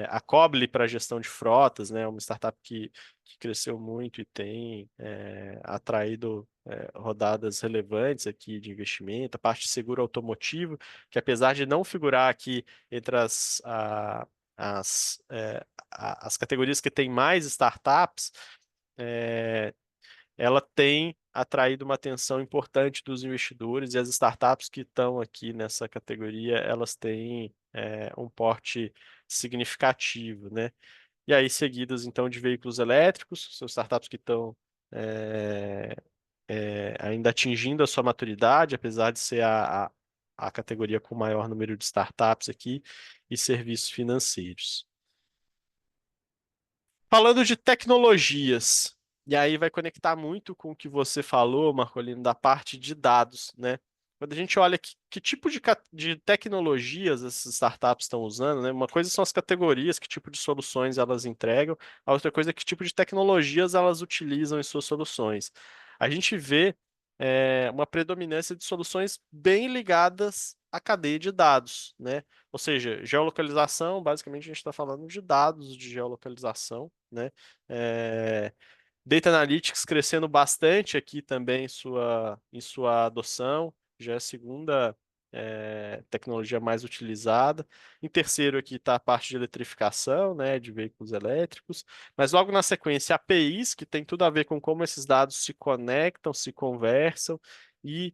a Cobly para gestão de frotas, né, uma startup que cresceu muito e tem atraído rodadas relevantes aqui de investimento. A parte de seguro automotivo, que apesar de não figurar aqui entre as, é, as categorias que tem mais startups, é, ela tem atraído uma atenção importante dos investidores e as startups que estão aqui nessa categoria, elas têm um porte significativo, né? E aí, seguidas, então, de veículos elétricos, são startups que estão é, ainda atingindo a sua maturidade, apesar de ser a categoria com maior número de startups aqui, e serviços financeiros. Falando de tecnologias, e aí vai conectar muito com o que você falou, Marcolino, da parte de dados, né? Quando a gente olha que tipo de tecnologias essas startups estão usando, né? Uma coisa são as categorias, que tipo de soluções elas entregam, a outra coisa é que tipo de tecnologias elas utilizam em suas soluções. A gente vê uma predominância de soluções bem ligadas à cadeia de dados, né? Ou seja, geolocalização, basicamente a gente está falando de dados de geolocalização, né? É, Data Analytics crescendo bastante aqui também em sua adoção, já é a segunda tecnologia mais utilizada. Em terceiro aqui está a parte de eletrificação, né, de veículos elétricos, mas logo na sequência APIs, que tem tudo a ver com como esses dados se conectam, se conversam, e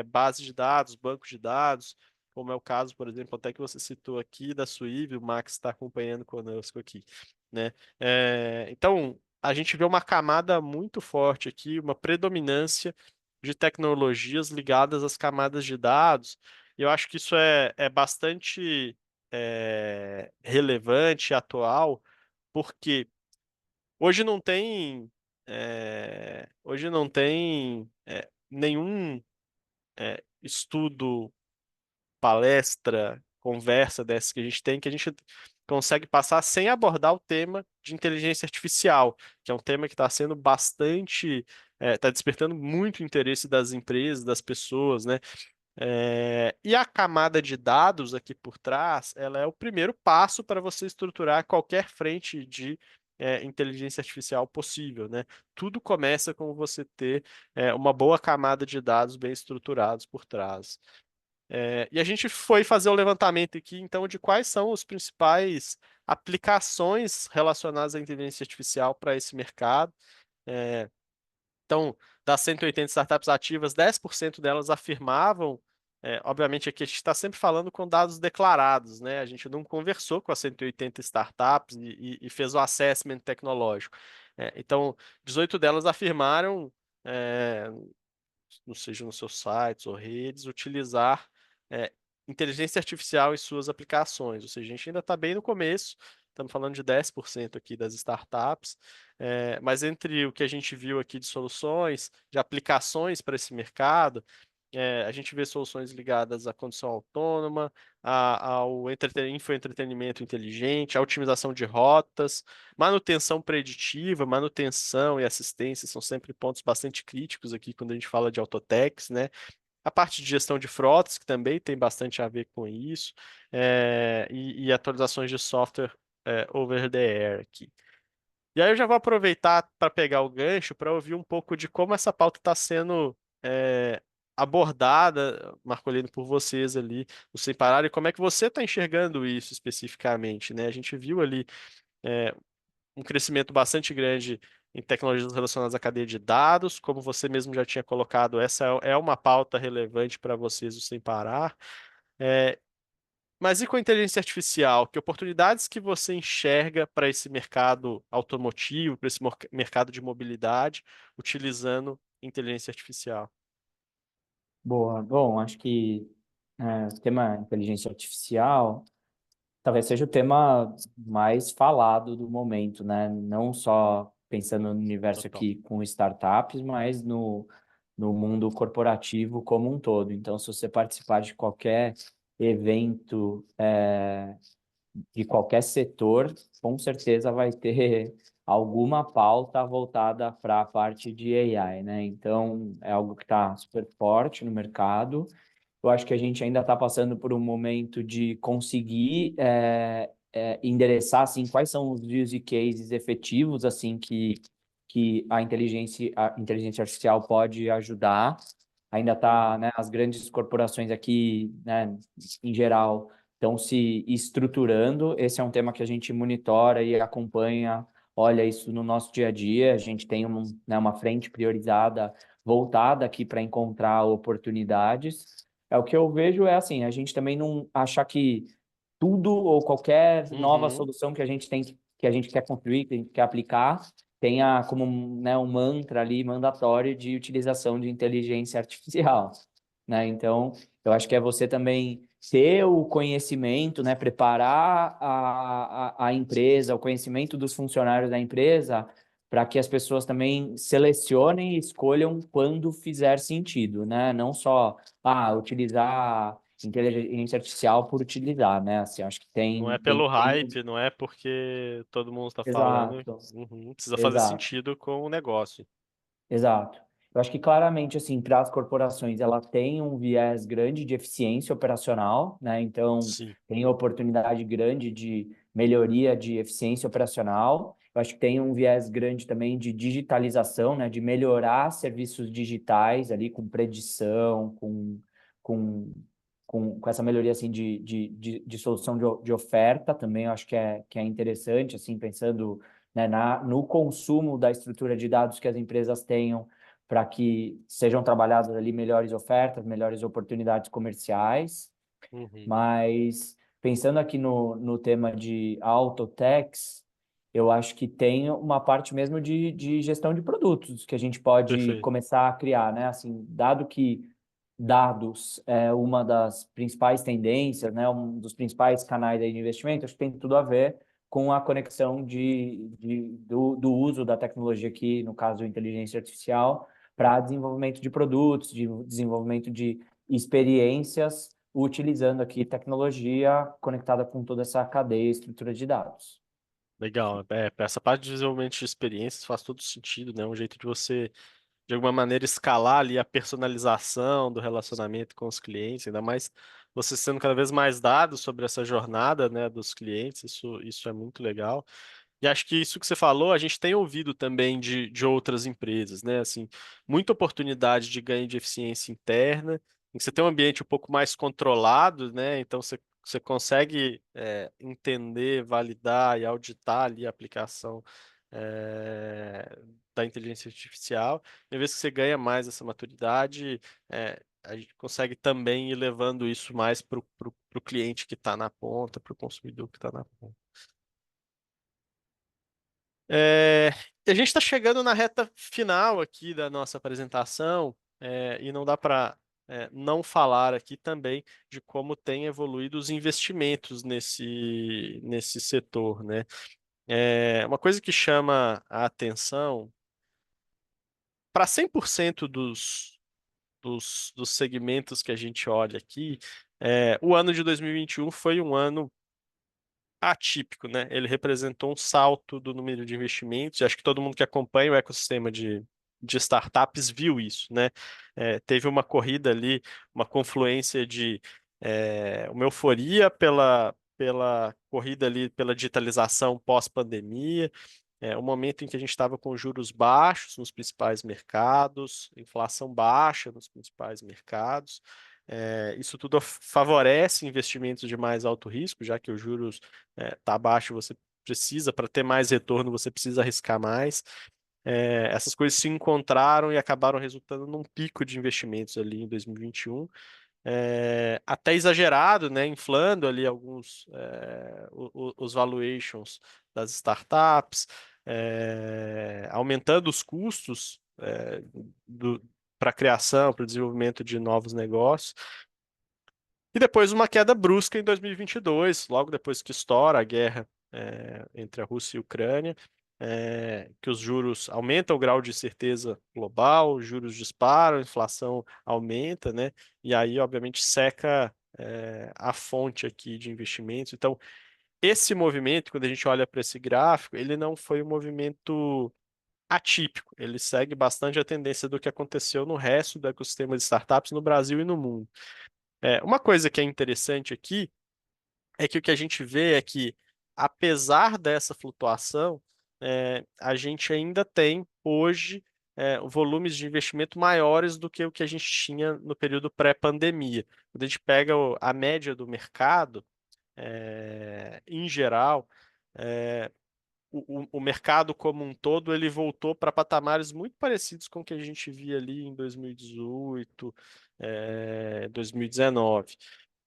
base de dados, banco de dados, como é o caso, por exemplo, até que você citou aqui da Suíve, o Max está acompanhando conosco aqui, né? Então, a gente vê uma camada muito forte aqui, uma predominância de tecnologias ligadas às camadas de dados. E eu acho que isso é bastante relevante e atual, porque hoje não tem, nenhum estudo, palestra, conversa dessa que a gente tem, que a gente consegue passar sem abordar o tema de inteligência artificial, que é um tema que está sendo bastante, está despertando muito interesse das empresas, das pessoas, né? E a camada de dados aqui por trás, ela é o primeiro passo para você estruturar qualquer frente de inteligência artificial possível, né? Tudo começa com você ter uma boa camada de dados bem estruturados por trás. E a gente foi fazer o levantamento aqui, então, de quais são os principais aplicações relacionadas à inteligência artificial para esse mercado. É, então, das 180 startups ativas, 10% delas afirmavam, obviamente aqui a gente está sempre falando com dados declarados, né? A gente não conversou com as 180 startups e fez o assessment tecnológico. Então, 18 delas afirmaram, é, não seja nos seus sites ou redes, utilizar é, inteligência artificial em suas aplicações. Ou seja, a gente ainda está bem no começo, estamos falando de 10% aqui das startups, mas entre o que a gente viu aqui de soluções, de aplicações para esse mercado, a gente vê soluções ligadas à condução autônoma, ao infoentretenimento inteligente, à otimização de rotas, manutenção preditiva, manutenção e assistência são sempre pontos bastante críticos aqui quando a gente fala de autotex, né? A parte de gestão de frotas, que também tem bastante a ver com isso, e atualizações de software over the air aqui. E aí eu já vou aproveitar para pegar o gancho para ouvir um pouco de como essa pauta está sendo é, abordada, Marcolino, por vocês ali no Sem Parar, e como é que você está enxergando isso especificamente, né? A gente viu ali um crescimento bastante grande em tecnologias relacionadas à cadeia de dados, como você mesmo já tinha colocado, essa é uma pauta relevante para vocês do Sem Parar. Mas e com a inteligência artificial? Que oportunidades que você enxerga para esse mercado automotivo, para esse mercado de mobilidade, utilizando inteligência artificial? Boa. Bom, acho que o tema inteligência artificial talvez seja o tema mais falado do momento, né? Não só pensando no universo Total. aqui com startups, mas no mundo corporativo como um todo. Então, se você participar de qualquer evento, de qualquer setor, com certeza vai ter alguma pauta voltada para a parte de AI, né? Então, é algo que está super forte no mercado. Eu acho que a gente ainda está passando por um momento de conseguir endereçar assim quais são os use cases efetivos assim que a inteligência artificial pode ajudar. Ainda está, Uhum. né, as grandes corporações aqui, né, em geral, estão se estruturando. Esse é um tema que a gente monitora e acompanha, olha isso no nosso dia a dia. A gente tem né, uma frente priorizada voltada aqui para encontrar oportunidades. É o que eu vejo é assim, a gente também não achar que tudo ou qualquer nova Uhum. solução que a gente tem que a gente quer construir, que a gente quer aplicar, tenha como né, um mantra ali mandatório de utilização de inteligência artificial, né? Então, eu acho que é você também ter o conhecimento, né, preparar a empresa, o conhecimento dos funcionários da empresa para que as pessoas também selecionem e escolham quando fizer sentido, né? Não só utilizar inteligência artificial por utilizar, né? Assim, acho que Não é tem, pelo tem... hype, não é porque todo mundo está falando. Exato, Uhum. Precisa fazer exato. sentido com o negócio. Exato. Eu acho que claramente, assim, para as corporações, ela tem um viés grande de eficiência operacional, né? Então, Sim. tem oportunidade grande de melhoria de eficiência operacional. Eu acho que tem um viés grande também de digitalização, né? De melhorar serviços digitais ali com predição, com, com essa melhoria, assim, de solução de oferta também. Eu acho que é interessante, assim, pensando né, no consumo da estrutura de dados que as empresas tenham para que sejam trabalhadas ali melhores ofertas, melhores oportunidades comerciais. Uhum. Mas pensando aqui no tema de autotechs, eu acho que tem uma parte mesmo de gestão de produtos que a gente pode Perfeito. começar a criar, né? Assim, dado que dados é uma das principais tendências, né? Um dos principais canais aí de investimento, acho que tem tudo a ver com a conexão do uso da tecnologia aqui, no caso, inteligência artificial, para desenvolvimento de produtos, de desenvolvimento de experiências utilizando aqui tecnologia conectada com toda essa cadeia e estrutura de dados. Legal. Essa parte de desenvolvimento de experiências faz todo sentido, né? Um jeito de você, de alguma maneira, escalar ali a personalização do relacionamento com os clientes, ainda mais você sendo cada vez mais dados sobre essa jornada, né, dos clientes. Isso é muito legal. E acho que isso que você falou, a gente tem ouvido também de outras empresas, né? Assim, muita oportunidade de ganho de eficiência interna, em que você tem um ambiente um pouco mais controlado, né? Então você consegue entender, validar e auditar ali a aplicação da inteligência artificial. E uma vez que você ganha mais essa maturidade, a gente consegue também ir levando isso mais para o cliente que está na ponta, para o consumidor que está na ponta. É, a gente está chegando na reta final aqui da nossa apresentação, e não dá para não falar aqui também de como tem evoluído os investimentos nesse setor, né? Uma coisa que chama a atenção, para 100% dos segmentos que a gente olha aqui, o ano de 2021 foi um ano atípico, né? Ele representou um salto do número de investimentos, e acho que todo mundo que acompanha o ecossistema de startups viu isso, né? Teve uma corrida ali, uma confluência de uma euforia pela corrida ali, pela digitalização pós-pandemia, um momento em que a gente estava com juros baixos nos principais mercados, inflação baixa nos principais mercados. Isso tudo favorece investimentos de mais alto risco, já que os juros tá baixo, você precisa, para ter mais retorno, você precisa arriscar mais. Essas coisas se encontraram e acabaram resultando num pico de investimentos ali em 2021. até exagerado, né, inflando ali alguns os valuations das startups, aumentando os custos para a criação, para o desenvolvimento de novos negócios. E depois uma queda brusca em 2022, logo depois que estoura a guerra entre a Rússia e a Ucrânia, que os juros aumentam o grau de incerteza global, os juros disparam, a inflação aumenta, né? E aí, obviamente, seca a fonte aqui de investimentos. Então, esse movimento, quando a gente olha para esse gráfico, ele não foi um movimento atípico, ele segue bastante a tendência do que aconteceu no resto do ecossistema de startups no Brasil e no mundo. Uma coisa que é interessante aqui é que o que a gente vê é que, apesar dessa flutuação, a gente ainda tem hoje volumes de investimento maiores do que o que a gente tinha no período pré-pandemia. Quando a gente pega a média do mercado, em geral, é, o mercado como um todo ele voltou para patamares muito parecidos com o que a gente via ali em 2018, 2019.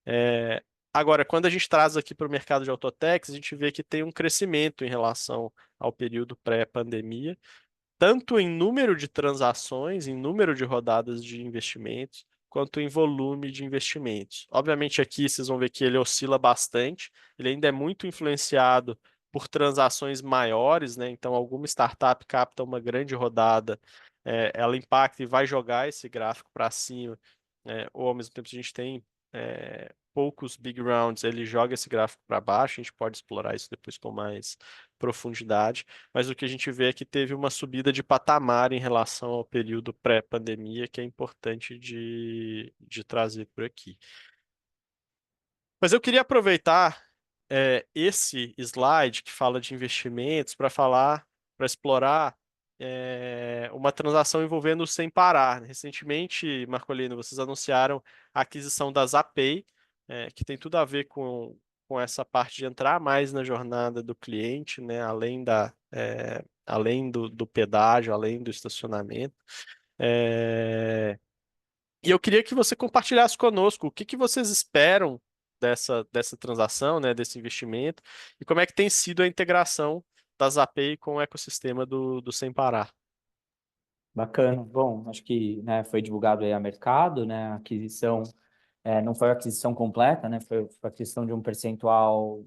É, Agora, quando a gente traz aqui para o mercado de autotechs, a gente vê que tem um crescimento em relação ao período pré-pandemia, tanto em número de transações, em número de rodadas de investimentos, quanto em volume de investimentos. Obviamente, aqui vocês vão ver que ele oscila bastante, ele ainda é muito influenciado por transações maiores, né? Então, alguma startup capta uma grande rodada, ela impacta e vai jogar esse gráfico para cima, ou ao mesmo tempo, se a gente tem poucos big rounds, ele joga esse gráfico para baixo, a gente pode explorar isso depois com mais profundidade, mas o que a gente vê é que teve uma subida de patamar em relação ao período pré-pandemia, que é importante de trazer por aqui. Mas eu queria aproveitar esse slide que fala de investimentos para explorar uma transação envolvendo o Sem Parar. Recentemente, Marcolino, vocês anunciaram a aquisição da Zapay, que tem tudo a ver com essa parte de entrar mais na jornada do cliente, né, além do pedágio, além do estacionamento. E eu queria que você compartilhasse conosco o que vocês esperam dessa transação, né, desse investimento, e como é que tem sido a integração da Zapay com o ecossistema do Sem Parar. Bacana. Bom, acho que, né, foi divulgado aí a mercado, né, a aquisição, não foi a aquisição completa, né, foi a aquisição de um percentual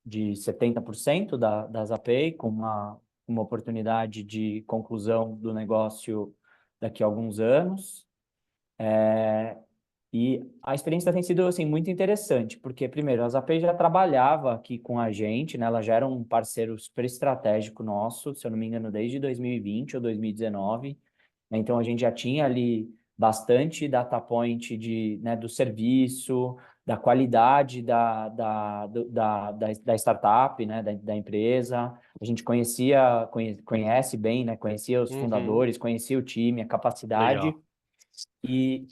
de 70% da Zapay, com uma oportunidade de conclusão do negócio daqui a alguns anos. E a experiência tem sido assim muito interessante, porque primeiro a Zapay já trabalhava aqui com a gente, né? Ela já era um parceiro super estratégico nosso, se eu não me engano, desde 2020 ou 2019. Então a gente já tinha ali bastante data point né, do serviço, da qualidade da startup, né, da empresa. A gente conhece bem, né? Conhecia os Uhum, fundadores, conhecia o time, a capacidade. legal. E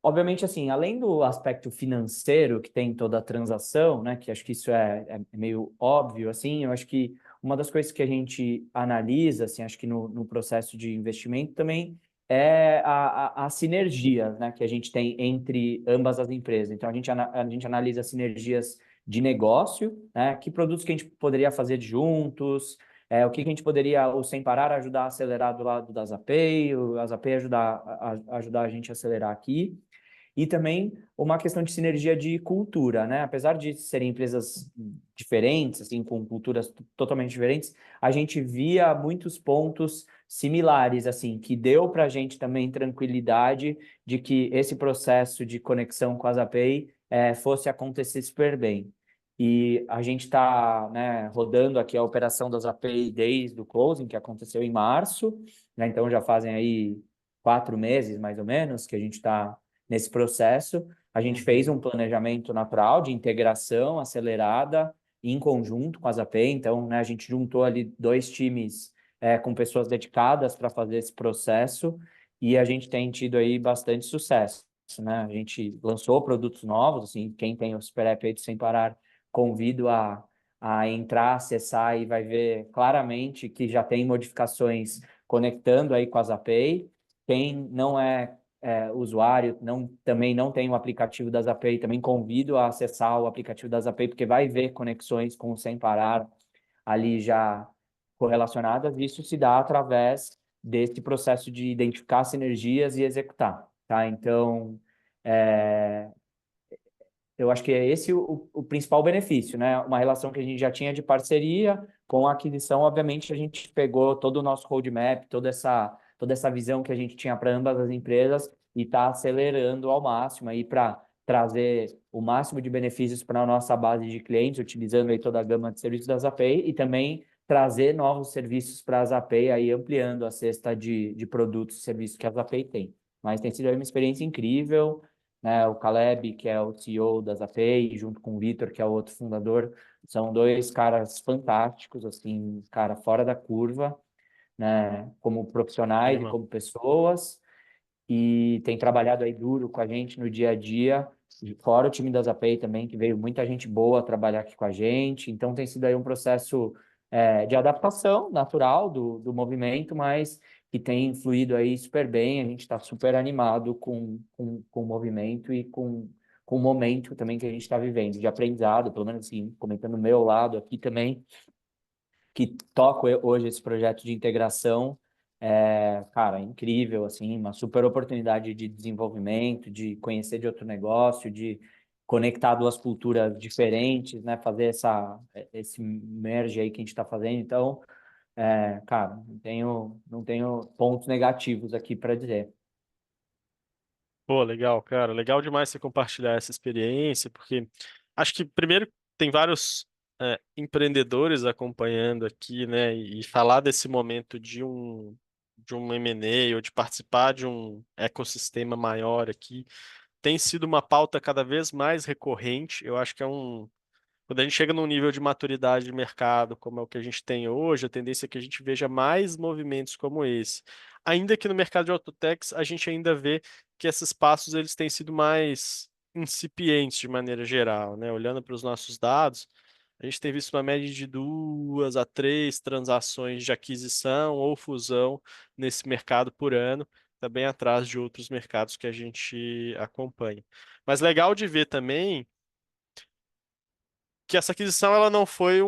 obviamente, assim, além do aspecto financeiro que tem toda a transação, né, que acho que isso é meio óbvio, assim, eu acho que uma das coisas que a gente analisa, assim, acho que no processo de investimento também é a sinergia, né, que a gente tem entre ambas as empresas. Então, a gente analisa sinergias de negócio, né, que produtos que a gente poderia fazer juntos, o que a gente poderia, o Sem Parar, ajudar a acelerar do lado da Zapay, a Zapay ajudar a gente a acelerar aqui. E também uma questão de sinergia de cultura, né? Apesar de serem empresas diferentes, assim, com culturas totalmente diferentes, a gente via muitos pontos similares, assim, que deu para a gente também tranquilidade de que esse processo de conexão com a Zapay fosse acontecer super bem. E a gente está, né, rodando aqui a operação da Zapay desde o closing, que aconteceu em março, né? Então já fazem aí 4 meses, mais ou menos, que a gente está nesse processo. A gente fez Uhum, um planejamento natural de integração acelerada em conjunto com a Zapay. Então, né, a gente juntou ali dois times com pessoas dedicadas para fazer esse processo e a gente tem tido aí bastante sucesso, né? A gente lançou produtos novos, assim, quem tem o Super App aí do Sem Parar, convido a entrar, acessar e vai ver claramente que já tem modificações conectando aí com a Zapay. Quem não é usuário também não tem o aplicativo da Zapay, também convido a acessar o aplicativo da Zapay, porque vai ver conexões com o Sem Parar ali já correlacionadas. Isso se dá através desse processo de identificar sinergias e executar, tá? Então, é, eu acho que é esse o principal benefício, né? Uma relação que a gente já tinha de parceria, com a aquisição, obviamente, a gente pegou todo o nosso roadmap, toda essa visão que a gente tinha para ambas as empresas e está acelerando ao máximo aí para trazer o máximo de benefícios para a nossa base de clientes, utilizando aí toda a gama de serviços da Zapay e também trazer novos serviços para a Zapay, aí ampliando a cesta de produtos e serviços que a Zapay tem. Mas tem sido aí uma experiência incrível, né? O Caleb, que é o CEO da Zapay, junto com o Vitor, que é o outro fundador, são dois caras fantásticos, assim, cara, fora da curva, né? Como profissionais e Animal. como pessoas, e tem trabalhado aí duro com a gente no dia a dia, e fora o time da Zapay também, que veio muita gente boa trabalhar aqui com a gente, então tem sido aí um processo de adaptação natural do movimento, mas que tem fluído aí super bem, a gente está super animado com o movimento e com o momento também que a gente está vivendo, de aprendizado, pelo menos assim, comentando o meu lado aqui também, que toco hoje esse projeto de integração, cara, é incrível, assim, uma super oportunidade de desenvolvimento, de conhecer de outro negócio, de conectar duas culturas diferentes, né? Fazer esse merge aí que a gente está fazendo. Então, cara, não tenho pontos negativos aqui para dizer. Pô, legal, cara. Legal demais você compartilhar essa experiência, porque acho que primeiro tem vários empreendedores acompanhando aqui, né? E falar desse momento de um M&A ou de participar de um ecossistema maior aqui tem sido uma pauta cada vez mais recorrente. Eu acho que quando a gente chega num nível de maturidade de mercado, como é o que a gente tem hoje, a tendência é que a gente veja mais movimentos como esse. Ainda que no mercado de autotechs, a gente ainda vê que esses passos eles têm sido mais incipientes de maneira geral, né? Olhando para os nossos dados, a gente tem visto uma média de 2 a 3 transações de aquisição ou fusão nesse mercado por ano, também atrás de outros mercados que a gente acompanha. Mas legal de ver também que essa aquisição ela não foi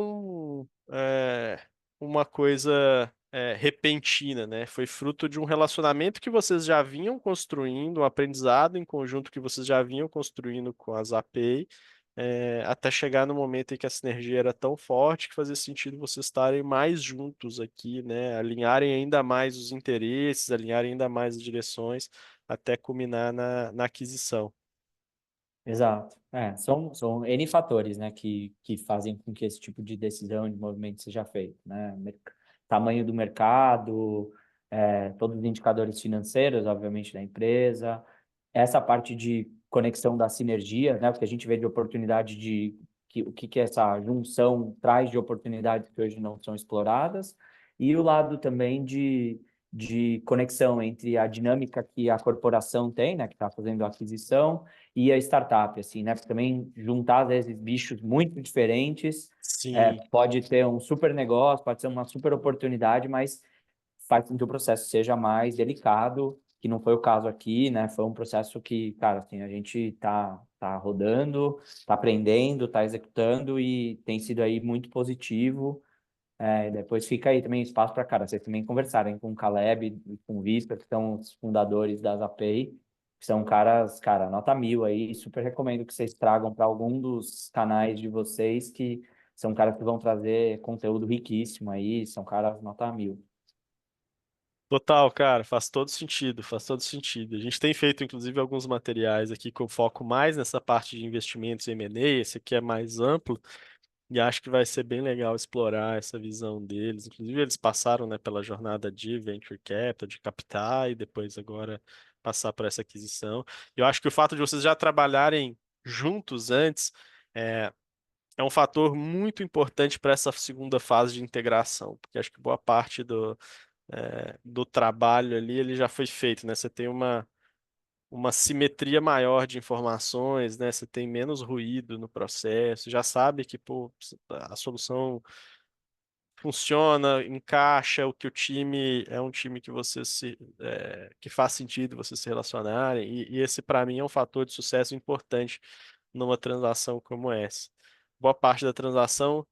uma coisa repentina, né? Foi fruto de um relacionamento que vocês já vinham construindo, um aprendizado em conjunto que vocês já vinham construindo com a Zapay, até chegar no momento em que a sinergia era tão forte que fazia sentido vocês estarem mais juntos aqui, né? Alinharem ainda mais os interesses, alinharem ainda mais as direções, até culminar na aquisição. Exato. São N fatores, né, que fazem com que esse tipo de decisão, de movimento seja feito, né? Tamanho do mercado, todos os indicadores financeiros, obviamente, da empresa, essa parte de conexão da sinergia, né, o que a gente vê de oportunidade o que essa junção traz de oportunidades que hoje não são exploradas, e o lado também de conexão entre a dinâmica que a corporação tem, né, que está fazendo a aquisição, e a startup, assim, né? Porque também juntar, às vezes, bichos muito diferentes, Sim. pode ter um super negócio, pode ser uma super oportunidade, mas faz com que o processo seja mais delicado, que não foi o caso aqui, né? Foi um processo que, cara, assim, a gente tá rodando, tá aprendendo, tá executando e tem sido aí muito positivo. Depois fica aí também espaço para, cara, vocês também conversarem com o Caleb e com o Vitor, que são os fundadores da Zapay, que são caras, cara, nota 1000 aí, super recomendo que vocês tragam para algum dos canais de vocês, que são caras que vão trazer conteúdo riquíssimo aí, são caras nota 1000. Total, cara, faz todo sentido, faz todo sentido. A gente tem feito, inclusive, alguns materiais aqui com foco mais nessa parte de investimentos em M&A, esse aqui é mais amplo, e acho que vai ser bem legal explorar essa visão deles. Inclusive, eles passaram, né, pela jornada de Venture Capital, de captar, e depois agora passar por essa aquisição. Eu acho que o fato de vocês já trabalharem juntos antes é um fator muito importante para essa segunda fase de integração, porque acho que boa parte do trabalho ali, ele já foi feito, né? Você tem uma simetria maior de informações, né? Você tem menos ruído no processo, já sabe que, pô, a solução funciona, encaixa, o que o time é um time que que faz sentido vocês se relacionarem, e esse para mim é um fator de sucesso importante numa transação como essa. Boa parte da transação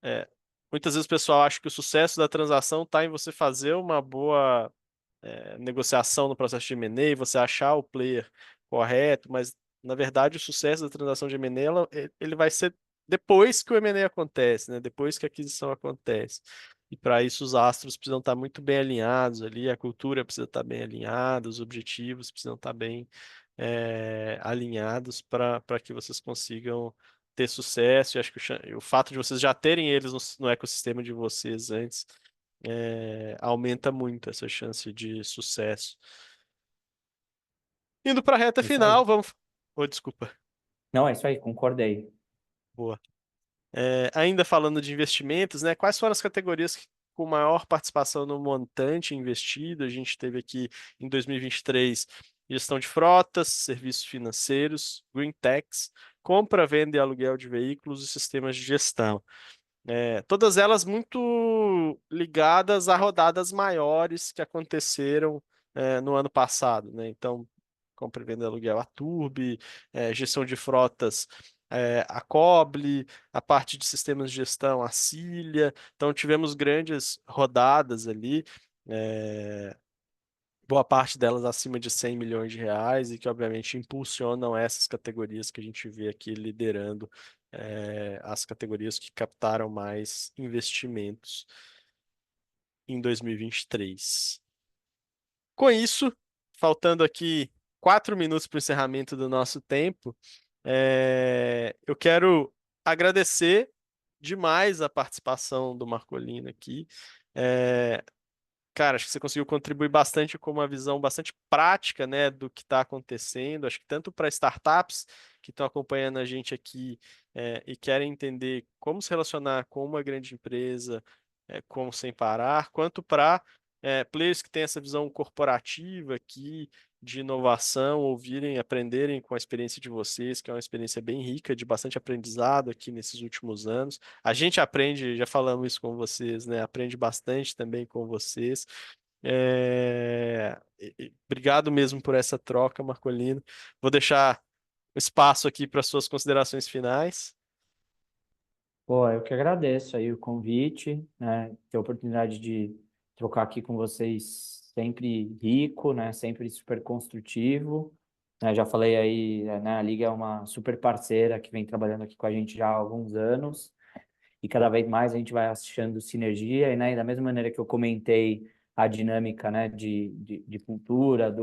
é, muitas vezes o pessoal acha que o sucesso da transação está em você fazer uma boa negociação no processo de M&A, você achar o player correto, mas na verdade o sucesso da transação de M&A ele vai ser depois que o M&A acontece, né? Depois que a aquisição acontece. E para isso os astros precisam estar muito bem alinhados ali, a cultura precisa estar bem alinhada, os objetivos precisam estar bem alinhados para que vocês consigam ter sucesso. E acho que o fato de vocês já terem eles no ecossistema de vocês antes aumenta muito essa chance de sucesso. Indo para a reta É isso aí. final, vamos. Oh, desculpa. Não, é isso aí, concordei. Boa. Ainda falando de investimentos, né? Quais foram as categorias com maior participação no montante investido? A gente teve aqui em 2023 gestão de frotas, serviços financeiros, green techs, compra, venda e aluguel de veículos e sistemas de gestão. Todas elas muito ligadas a rodadas maiores que aconteceram no ano passado, né? Então, compra e venda de aluguel, a Turbi, gestão de frotas, a Coble, a parte de sistemas de gestão, a Cilia. Então, tivemos grandes rodadas ali. é, Boa parte delas acima de 100 milhões de reais e que, obviamente, impulsionam essas categorias que a gente vê aqui liderando as categorias que captaram mais investimentos em 2023. Com isso, faltando aqui 4 minutos para o encerramento do nosso tempo, eu quero agradecer demais a participação do Marcolino aqui. É, Cara, acho que você conseguiu contribuir bastante com uma visão bastante prática, né, do que está acontecendo. Acho que tanto para startups que estão acompanhando a gente aqui e querem entender como se relacionar com uma grande empresa, como sem parar, quanto para players que têm essa visão corporativa aqui de inovação, ouvirem, aprenderem com a experiência de vocês, que é uma experiência bem rica, de bastante aprendizado aqui nesses últimos anos. A gente aprende, já falamos isso com vocês, né? Aprende bastante também com vocês. Obrigado mesmo por essa troca, Marcolino. Vou deixar o espaço aqui para suas considerações finais. Pô, eu que agradeço aí o convite, né? Ter a oportunidade de trocar aqui com vocês sempre rico, né? Sempre super construtivo. Né? Já falei aí, né? A Liga é uma super parceira que vem trabalhando aqui com a gente já há alguns anos e cada vez mais a gente vai achando sinergia e, né? E da mesma maneira que eu comentei a dinâmica, né? De cultura,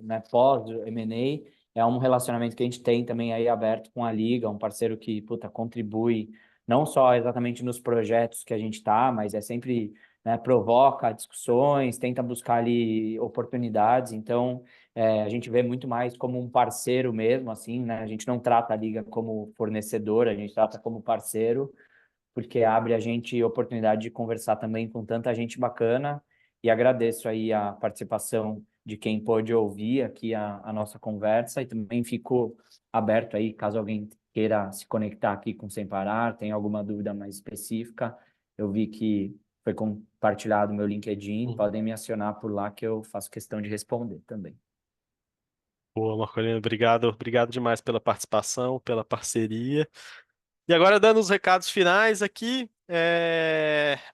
né? Pós-M&A, é um relacionamento que a gente tem também aí aberto com a Liga, um parceiro que, puta, contribui não só exatamente nos projetos que a gente está, mas é sempre, né, provoca discussões, tenta buscar ali oportunidades. Então, a gente vê muito mais como um parceiro mesmo, assim, né? A gente não trata a Liga como fornecedor, a gente trata como parceiro, porque abre a gente oportunidade de conversar também com tanta gente bacana. E agradeço aí a participação de quem pôde ouvir aqui a nossa conversa e também fico aberto aí, caso alguém queira se conectar aqui com Sem Parar, tem alguma dúvida mais específica. Eu vi que foi compartilhado meu LinkedIn, Uhum. podem me acionar por lá que eu faço questão de responder também. Boa, Marcolino, obrigado, obrigado demais pela participação, pela parceria. E agora, dando os recados finais aqui,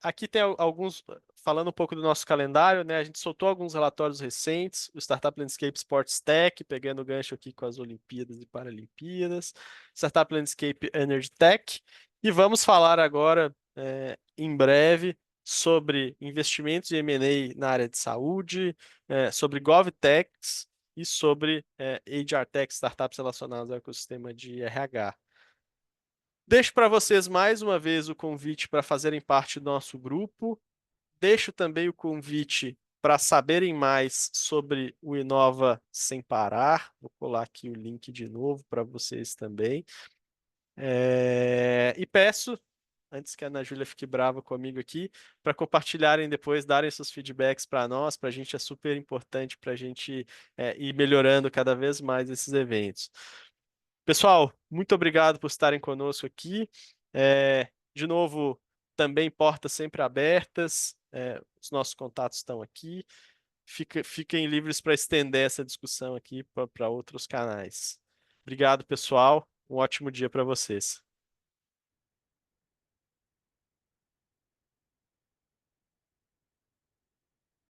aqui tem alguns, falando um pouco do nosso calendário, né? A gente soltou alguns relatórios recentes, o Startup Landscape Sports Tech, pegando o gancho aqui com as Olimpíadas e Paralimpíadas, Startup Landscape Energy Tech, e vamos falar agora, em breve, sobre investimentos em M&A na área de saúde, sobre GovTechs e sobre HR Tech, startups relacionadas ao ecossistema de RH. Deixo para vocês mais uma vez o convite para fazerem parte do nosso grupo. Deixo também o convite para saberem mais sobre o Inova Sem Parar. Vou colar aqui o link de novo para vocês também. E peço, antes que a Ana Júlia fique brava comigo aqui, para compartilharem depois, darem seus feedbacks para nós. Para a gente é super importante para a gente ir melhorando cada vez mais esses eventos. Pessoal, muito obrigado por estarem conosco aqui. De novo, também portas sempre abertas, os nossos contatos estão aqui. Fiquem livres para estender essa discussão aqui para outros canais. Obrigado, pessoal. Um ótimo dia para vocês.